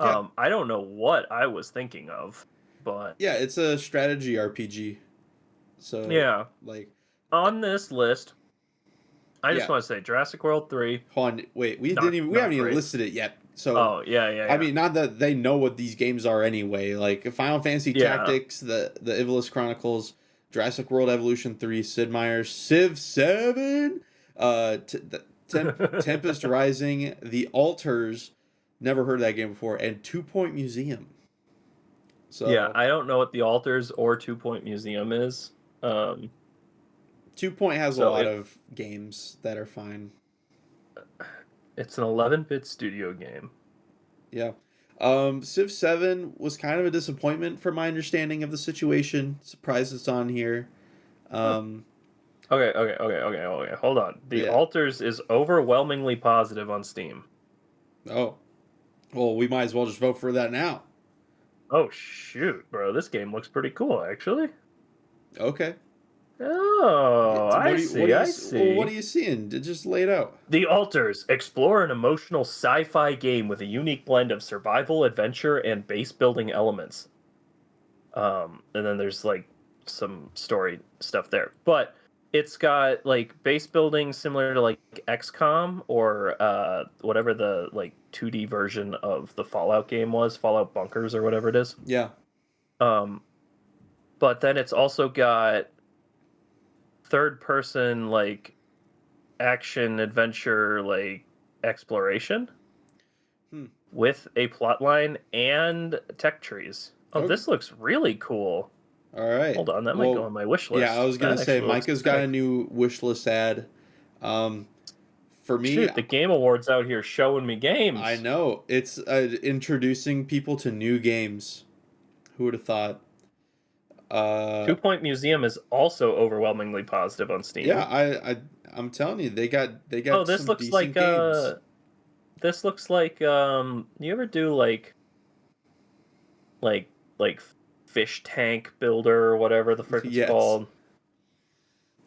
Yeah. I don't know what I was thinking of, but yeah, it's a strategy RPG. So yeah, like on this list, I just want to say Jurassic World 3. Hold on, wait, we haven't even listed it yet. So yeah. I mean, not that they know what these games are anyway. Like Final Fantasy Tactics, the Ivalice Chronicles, Jurassic World Evolution 3, Sid Meier's Civ 7, Tempest Rising, The Alters, never heard of that game before, and 2 Point Museum. So yeah, I don't know what The Alters or 2 Point Museum is. 2 Point has a lot of games that are fine. It's an 11-bit studio game. Yeah. Civ 7 was kind of a disappointment from my understanding of the situation. Surprised it's on here. Okay. Hold on. The Yeah. Alters is overwhelmingly positive on Steam. Oh. Well, we might as well just vote for that now. Oh shoot, bro! This game looks pretty cool, actually. Okay. Oh, I see. Well, what are you seeing? Just lay it out. The Alters explore an emotional sci-fi game with a unique blend of survival, adventure, and base building elements. And then there's like some story stuff there, but it's got like base building similar to like XCOM or whatever the like 2D version of the Fallout game was, Fallout Bunkers or whatever it is. Yeah. But then it's also got third person like action adventure like exploration with a plot line and tech trees. Oh, this looks really cool. All right. Hold on, that might go on my wish list. Yeah, I was going to say, Micah's got a new wish list ad. For me... Shoot, the Game Awards out here showing me games. I know. It's introducing people to new games. Who would have thought? 2 Point Museum is also overwhelmingly positive on Steam. Yeah, I'm telling you, they got oh, this some looks like games. This looks like you ever do like fish tank builder or whatever the frick it's called?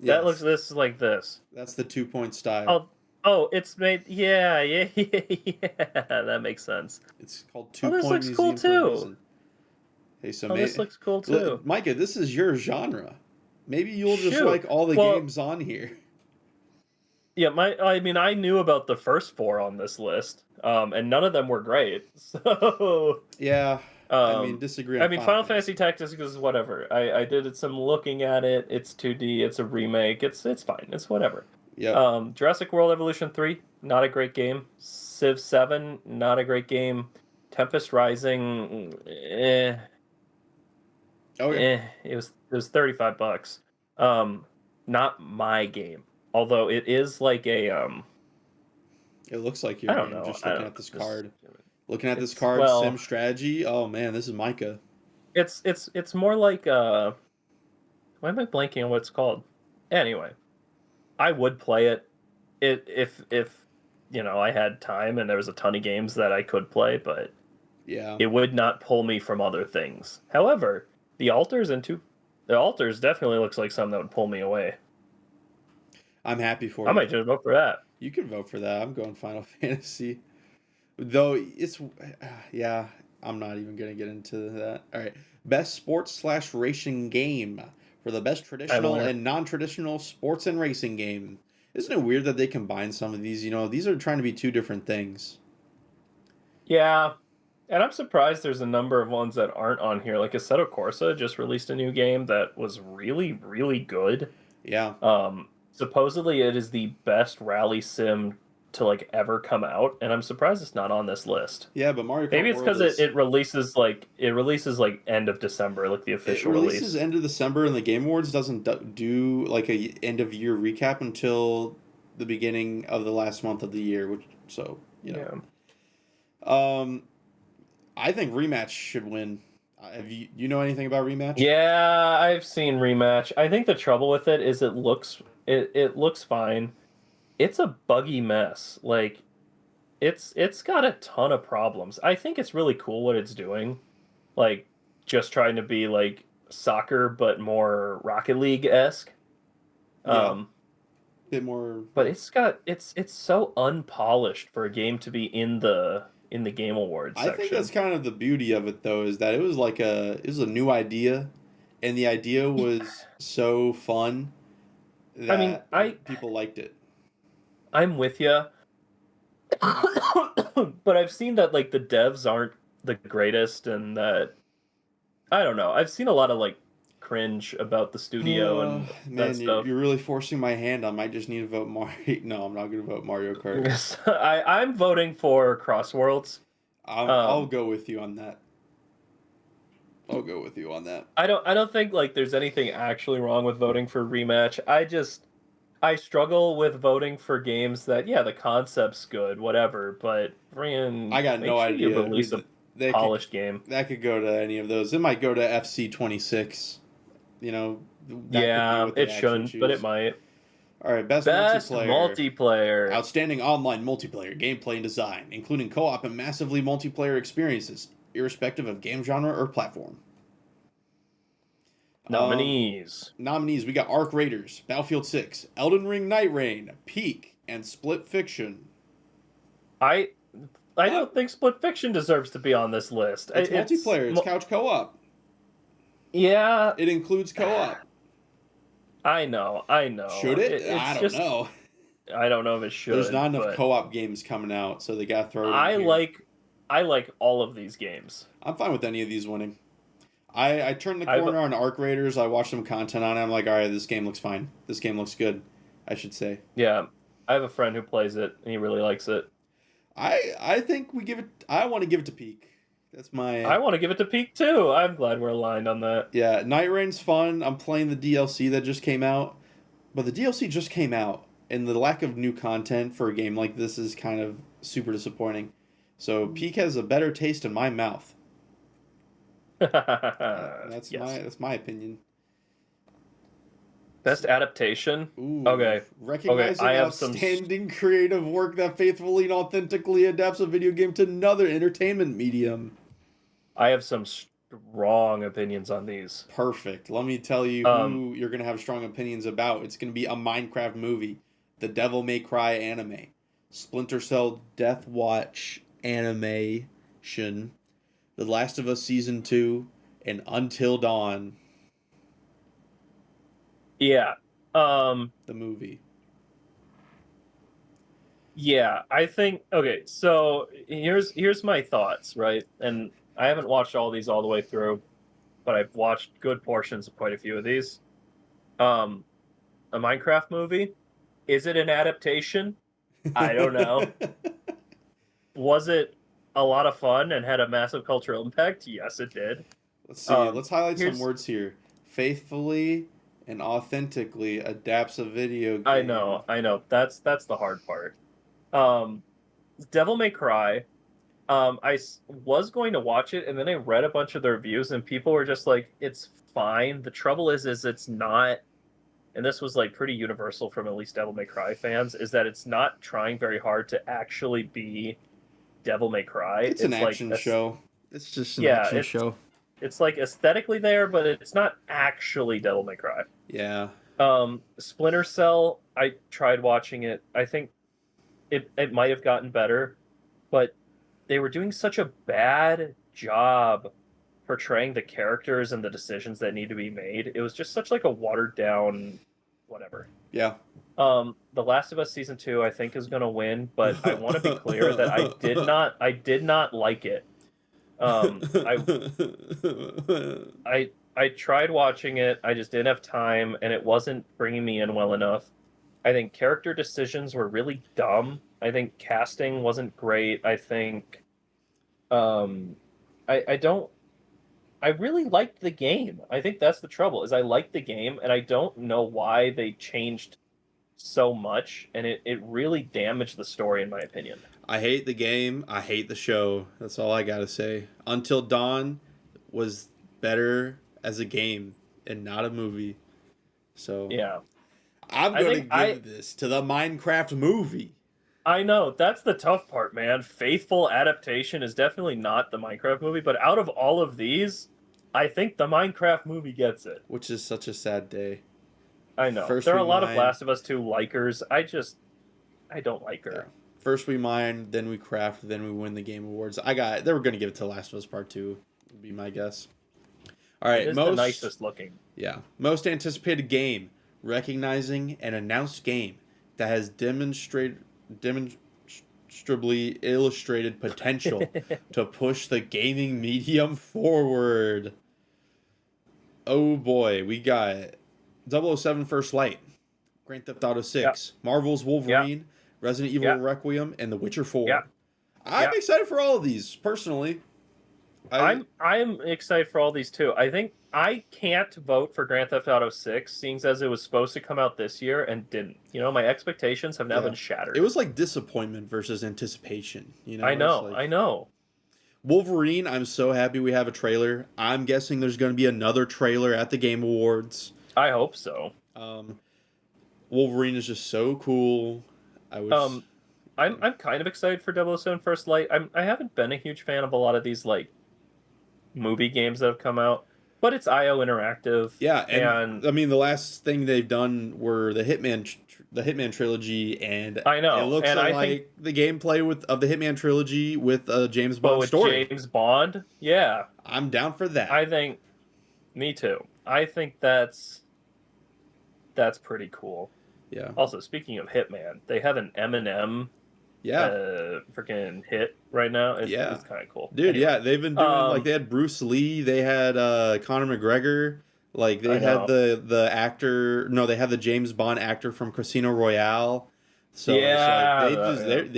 Yes. This is like this. That's the 2 Point style. Oh, it's made yeah, that makes sense. It's called 2 Point. This looks cool too. Hey, so this looks cool too. Micah, this is your genre. Maybe you'll just like all the games on here. Yeah, I mean, I knew about the first 4 on this list, and none of them were great. So yeah, I mean, disagree. On Final Fantasy Tactics is whatever. I did some looking at it. It's 2D. It's a remake. It's fine. It's whatever. Yeah. Jurassic World Evolution 3, not a great game. Civ 7, not a great game. Tempest Rising, Okay. It was $35. Not my game. Although it is like a It looks like your game. Just looking at this card. Looking at this card, Sim Strategy. Oh man, this is Micah. It's more like why am I blanking on what it's called? Anyway, I would play it if I had time and there was a ton of games that I could play, but yeah, it would not pull me from other things. However, the Alters definitely looks like something that would pull me away. I'm happy for you. I might just vote for that. You can vote for that. I'm going Final Fantasy. Though it's... Yeah, I'm not even going to get into that. All right. Best sports/racing game. For the best traditional and non-traditional sports and racing game. Isn't it weird that they combine some of these? These are trying to be two different things. Yeah. And I'm surprised there's a number of ones that aren't on here. Like Assetto Corsa just released a new game that was really, really good. Yeah. Supposedly it is the best rally sim to like ever come out, and I'm surprised it's not on this list. Yeah, but Mario Kart maybe it's because it releases like end of December, like the official release. It releases end of December, and the Game Awards doesn't do like a end of year recap until the beginning of the last month of the year, Yeah. I think Rematch should win. Have you know anything about Rematch? Yeah, I've seen Rematch. I think the trouble with it is it looks fine. It's a buggy mess. Like it's got a ton of problems. I think it's really cool what it's doing. Like just trying to be like soccer but more Rocket League-esque. Bit more, but it's so unpolished for a game to be in the Game Awards section. I think that's kind of the beauty of it, though, is that it was a new idea, and the idea was so fun that people liked it. I'm with you, but I've seen that like the devs aren't the greatest, and that I don't know. I've seen a lot of like cringe about the studio and that stuff. You're really forcing my hand. I might just need to vote Mario. No, I'm not going to vote Mario Kart. I'm voting for Crossworlds. I'll go with you on that. I don't think like there's anything actually wrong with voting for Rematch. I struggle with voting for games that the concept's good, whatever, but I got no idea. You release a polished game. That could go to any of those. It might go to FC26. It shouldn't, but it might. All right, best multiplayer. Outstanding online multiplayer gameplay and design, including co-op and massively multiplayer experiences, irrespective of game genre or platform. Nominees. We got Arc Raiders, Battlefield 6, Elden Ring Night Rain, Peak, and Split Fiction. I don't think Split Fiction deserves to be on this list. It's multiplayer. It's couch co-op. Yeah. It includes co-op. I know. Should it? I don't know. I don't know if it should. There's not enough co-op games coming out, so they got to throw it in here. I like all of these games. I'm fine with any of these winning. I turned the corner on Arc Raiders. I watched some content on it. I'm like, all right, this game looks fine. This game looks good, I should say. Yeah. I have a friend who plays it, and he really likes it. I think we give it... I want to give it to Peak. That's my... I want to give it to Peak, too. I'm glad we're aligned on that. Yeah, Night Rain's fun. I'm playing the DLC that just came out. But the DLC just came out, and the lack of new content for a game like this is kind of super disappointing. So Peak has a better taste in my mouth. That's my opinion. Best adaptation? Ooh, okay. Recognizing outstanding creative work that faithfully and authentically adapts a video game to another entertainment medium. I have some strong opinions on these. Perfect. Let me tell you who you're going to have strong opinions about. It's going to be a Minecraft movie, the Devil May Cry anime, Splinter Cell Death Watch animation, The Last of Us Season 2, and Until Dawn. Yeah. The movie. Yeah, I think okay, so here's my thoughts, right? And I haven't watched all these all the way through, but I've watched good portions of quite a few of these. A Minecraft movie, is it an adaptation? I don't know. Was it a lot of fun and had a massive cultural impact? Yes, it did. Let's see. Let's highlight some words here. Faithfully and authentically adapts a video game. I know. That's the hard part. Devil May Cry. I was going to watch it, and then I read a bunch of the reviews, and people were just like, "It's fine." The trouble is it's not. And this was like pretty universal from at least Devil May Cry fans, is that it's not trying very hard to actually be Devil May Cry. It's an action show. It's just an action show. It's like aesthetically there, but it's not actually Devil May Cry. Yeah. Splinter Cell, I tried watching it. I think it might have gotten better, but they were doing such a bad job portraying the characters and the decisions that need to be made. It was just such like a watered down whatever. Yeah. The Last of Us Season 2 I think is going to win, but I want to be clear that I did not like it. I tried watching it, I just didn't have time, and it wasn't bringing me in well enough. I think character decisions were really dumb. I think casting wasn't great. I think I really liked the game. I think that's the trouble, is I liked the game, and I don't know why they changed so much, and it really damaged the story, in my opinion. I hate the game. I hate the show. That's all I gotta say. Until Dawn was better as a game and not a movie. So yeah, I'm gonna give this to the Minecraft movie. I know, that's the tough part, man. Faithful adaptation is definitely not the Minecraft movie, but out of all of these, I think the Minecraft movie gets it. Which is such a sad day. I know. There are a lot of Last of Us 2 likers. I don't like her. Yeah. First we mine, then we craft, then we win the Game Awards. They were going to give it to Last of Us Part 2, would be my guess. All right, it is the nicest looking. Yeah. Most anticipated game. Recognizing an announced game that has demonstrably illustrated potential to push the gaming medium forward. Oh boy, we got 007 First Light, Grand Theft Auto 6, Marvel's Wolverine, Resident Evil Requiem, and The Witcher 4. I'm excited for all of these, personally. I'm excited for all these too. I think I can't vote for Grand Theft Auto 6, seeing as it was supposed to come out this year and didn't. You know, my expectations have now been shattered. It was like disappointment versus anticipation. You know, I know. Wolverine, I'm so happy we have a trailer. I'm guessing there's going to be another trailer at the Game Awards. I hope so. Wolverine is just so cool. I wish. I'm kind of excited for 007 First Light. I haven't been a huge fan of a lot of these like movie games that have come out, but it's IO Interactive. Yeah, and I mean the last thing they've done were the Hitman trilogy, and I know, it looks and I think the gameplay of the Hitman trilogy with a James but Bond with story. James Bond, yeah, I'm down for that. I think, me too. I think that's pretty cool. Yeah. Also, speaking of Hitman, they have an Eminem freaking hit right now. It's kind of cool, dude. Anyway, Yeah, they've been doing like they had Bruce Lee, they had Conor McGregor, like they had the actor. No, they had the James Bond actor from Casino Royale. So yeah, it's like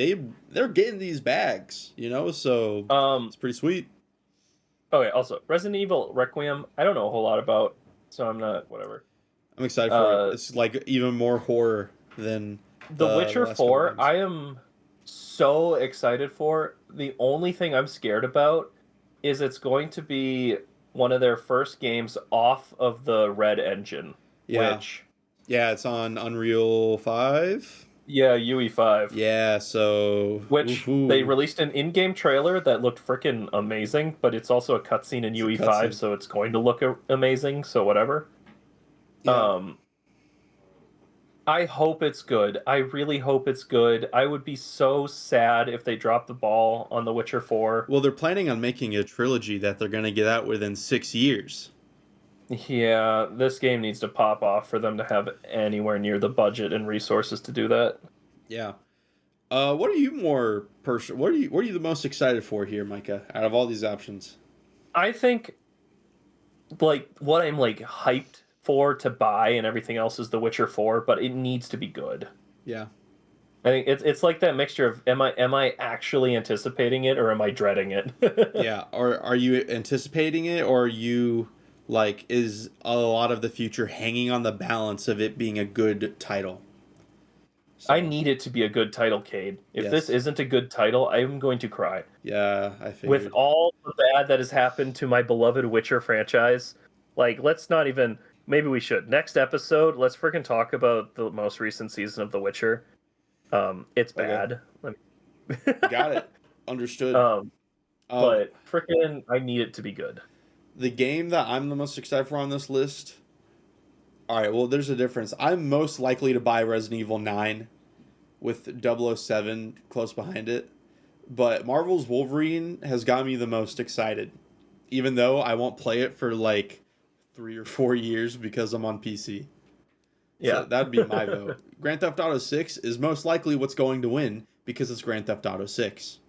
they're getting these bags, you know. So it's pretty sweet. Okay. Also, Resident Evil Requiem. I don't know a whole lot about, so I'm not whatever. I'm excited for it. It's like even more horror than The Witcher 4. I am so excited for. The only thing I'm scared about is it's going to be one of their first games off of the Red engine. Yeah. Which, yeah, it's on Unreal 5. Yeah, UE5. Yeah, so which they released an in-game trailer that looked freaking amazing, but it's also a cutscene in UE5, so it's going to look amazing. So whatever. Yeah. I hope it's good. I really hope it's good. I would be so sad if they dropped the ball on The Witcher 4. Well, they're planning on making a trilogy that they're going to get out within 6 years. Yeah, this game needs to pop off for them to have anywhere near the budget and resources to do that. Yeah. What are you what are you the most excited for here, Micah, out of all these options? I think like what I'm like hyped for to buy and everything else is The Witcher 4, but it needs to be good. Yeah. I think it's like that mixture of am I actually anticipating it or am I dreading it? Yeah, or are you anticipating it, or are you like is a lot of the future hanging on the balance of it being a good title? So, I need it to be a good title, Cade. If this isn't a good title, I'm going to cry. Yeah, I figured. With all the bad that has happened to my beloved Witcher franchise, like let's not even. Maybe we should. Next episode, let's freaking talk about the most recent season of The Witcher. It's bad. Got it. Understood. But freaking, I need it to be good. The game that I'm the most excited for on this list. All right, well, there's a difference. I'm most likely to buy Resident Evil 9 with 007 close behind it. But Marvel's Wolverine has got me the most excited. Even though I won't play it for like 3 or 4 years because I'm on PC. Yeah. So that'd be my vote. Grand Theft Auto 6 is most likely what's going to win because it's Grand Theft Auto 6.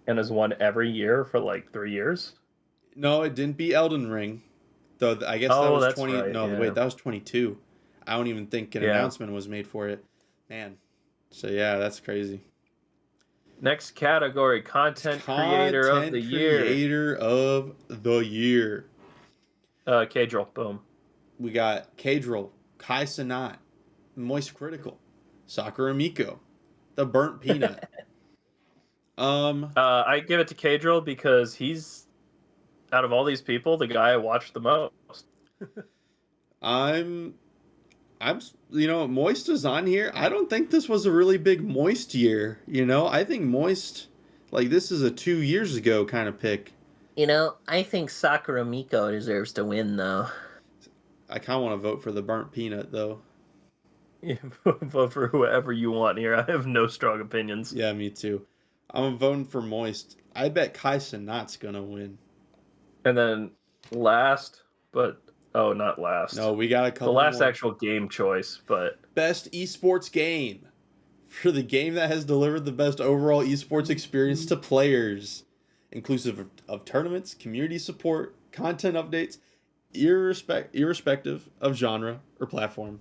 And has won every year for like 3 years? No, it didn't beat Elden Ring. Though I guess that was 20. Right, no, yeah. Wait, that was 22. I don't even think an announcement was made for it. Man. So yeah, that's crazy. Next category, Content Creator of the Year. Creator of the Year. Kadril, boom. We got Kadril, Kai Cenat, Moist Critical, Sakura Miko, The Burnt Peanut. I give it to Kadril because he's, out of all these people, the guy I watched the most. I'm Moist is on here. I don't think this was a really big Moist year. I think Moist, like this is a 2 years ago kind of pick. I think Sakura Miko deserves to win, though. I kind of want to vote for The Burnt Peanut, though. Yeah, vote for whoever you want here. I have no strong opinions. Yeah, me too. I'm voting for Moist. I bet Kai Cenat's going to win. And then last, but... Oh, not last. No, we got a couple The last more. actual game choice, but... Best esports game. For the game that has delivered the best overall esports experience to players. Inclusive of tournaments, community support, content updates, irrespective of genre or platform.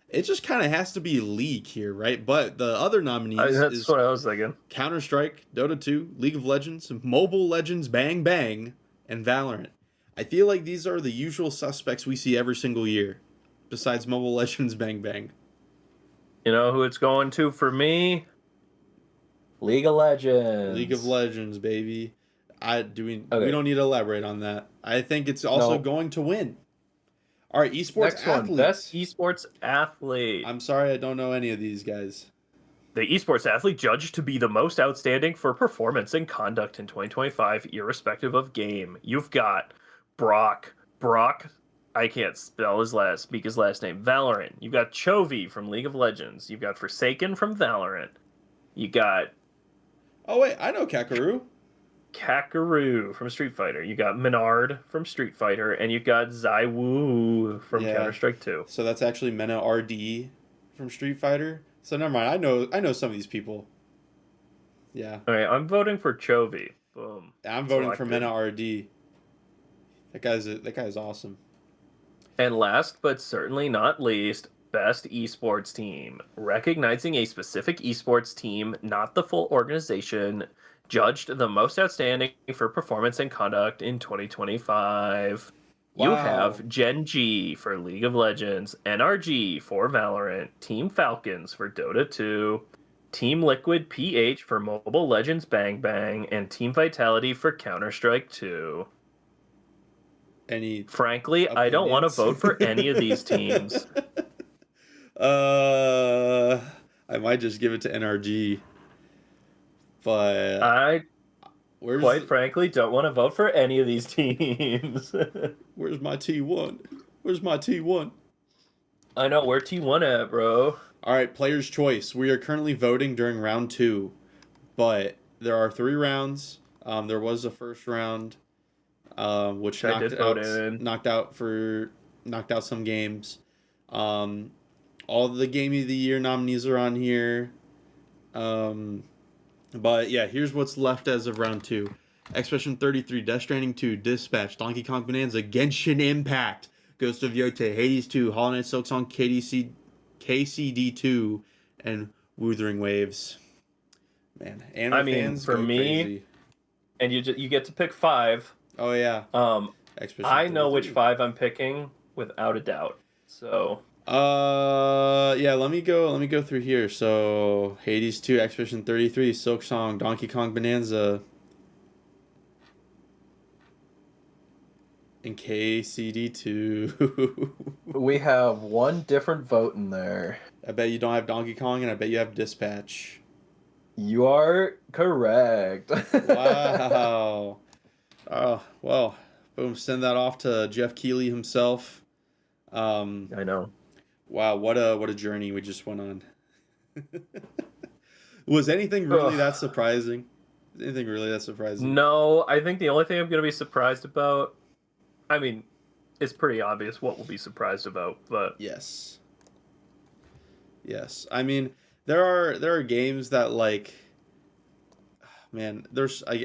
It just kind of has to be League here, right? But the other nominees that's what I was thinking. Counter-Strike, Dota 2, League of Legends, Mobile Legends Bang Bang, and Valorant. I feel like these are the usual suspects we see every single year, besides Mobile Legends Bang Bang. You know who it's going to for me? League of Legends. League of Legends, baby. We don't need to elaborate on that. I think it's also going to win. All right, esports Next athletes. one, best esports athlete. I'm sorry, I don't know any of these guys. The esports athlete judged to be the most outstanding for performance and conduct in 2025, irrespective of game. You've got Brock, I can't speak his last name, Valorant. You've got Chovy from League of Legends. You've got Forsaken from Valorant. You got... Oh, wait, I know Kakaroo. Kakaroo from Street Fighter. You got Menard from Street Fighter. And you got Zaiwu from Counter-Strike 2. So that's actually Mena RD from Street Fighter. So never mind. I know some of these people. Yeah. All right, I'm voting for Chovy. Boom. I'm voting for Mena RD. That guy's awesome. And last but certainly not least, best esports team. Recognizing a specific esports team, not the full organization, judged the most outstanding for performance and conduct in 2025. You have Gen G for League of Legends, NRG for Valorant, Team Falcons for Dota 2, Team Liquid PH for Mobile Legends Bang Bang, and Team Vitality for Counter-Strike 2. Frankly, I don't want to vote for any of these teams. I might just give it to NRG. But I frankly don't want to vote for any of these teams. Where's my T1? Where's my T1? I know, where T1 at, bro? All right, player's choice. We are currently voting during round 2, but there are 3 rounds. There was a first round, which knocked out some games. All the Game of the Year nominees are on here. But yeah, here's what's left as of round 2. Expedition33, Death Stranding 2, Dispatch, Donkey Kong Bonanza, Genshin Impact, Ghost of Yotei, Hades 2, Hollow Knight Silksong, KCD2, and Wuthering Waves. Man, anime fans for go me, crazy. And you get to pick 5. Oh yeah. I know which 5 I'm picking without a doubt. So. Yeah, let me go through here. So Hades 2, Expedition33, Silksong, Donkey Kong Bonanza, and KCD2. We have one different vote in there. I bet you don't have Donkey Kong, and I bet you have Dispatch. You are correct. Wow. Oh, well, boom, send that off to Jeff Keighley himself. I know. Wow, what a journey we just went on. Was anything really that surprising? Anything really that surprising? No, I think the only thing I'm going to be surprised about, I mean, it's pretty obvious what we'll be surprised about, but Yes. I mean, there are games that, like, man,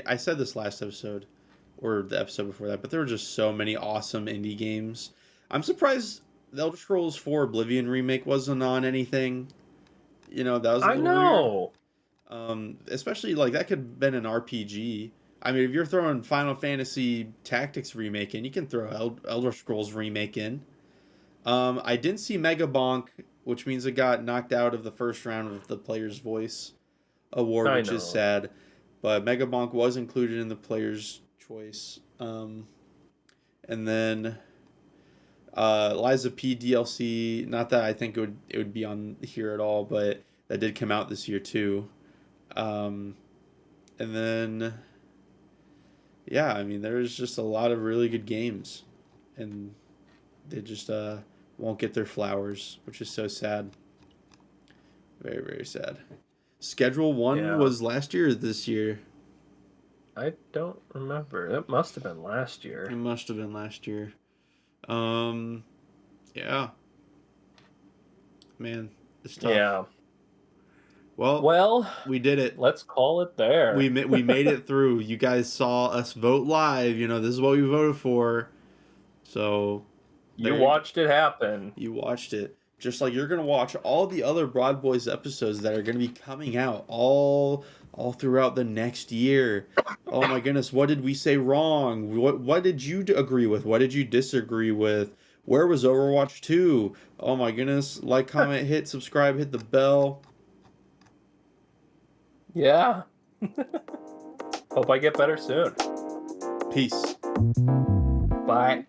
I said this last episode or the episode before that, but there were just so many awesome indie games. I'm surprised the Elder Scrolls 4 Oblivion remake wasn't on anything. You know, that was a little weird. Especially, like, that could have been an RPG. I mean, if you're throwing Final Fantasy Tactics remake in, you can throw Elder Scrolls remake in. I didn't see Mega Bonk, which means it got knocked out of the first round of the Player's Voice Award, which is sad. But Mega Bonk was included in the Player's Choice. And then Liza P DLC, not that I think it would be on here at all, but that did come out this year too. And then yeah, I mean, there's just a lot of really good games, and they just won't get their flowers, which is so sad. Very, very sad. Schedule 1 was last year or this year? I don't remember. It must have been last year. It must have been last year. Yeah. Man, it's tough. Yeah. Well, we did it. Let's call it there. We made it through. You guys saw us vote live. You know, this is what we voted for. So you watched it happen. You watched it. Just like you're going to watch all the other BroadBoys episodes that are going to be coming out all throughout the next year. Oh my goodness, what did we say wrong? What did you agree with? What did you disagree with? Where was Overwatch 2? Oh my goodness, like, comment, hit subscribe, hit the bell. Yeah. Hope I get better soon. Peace. Bye.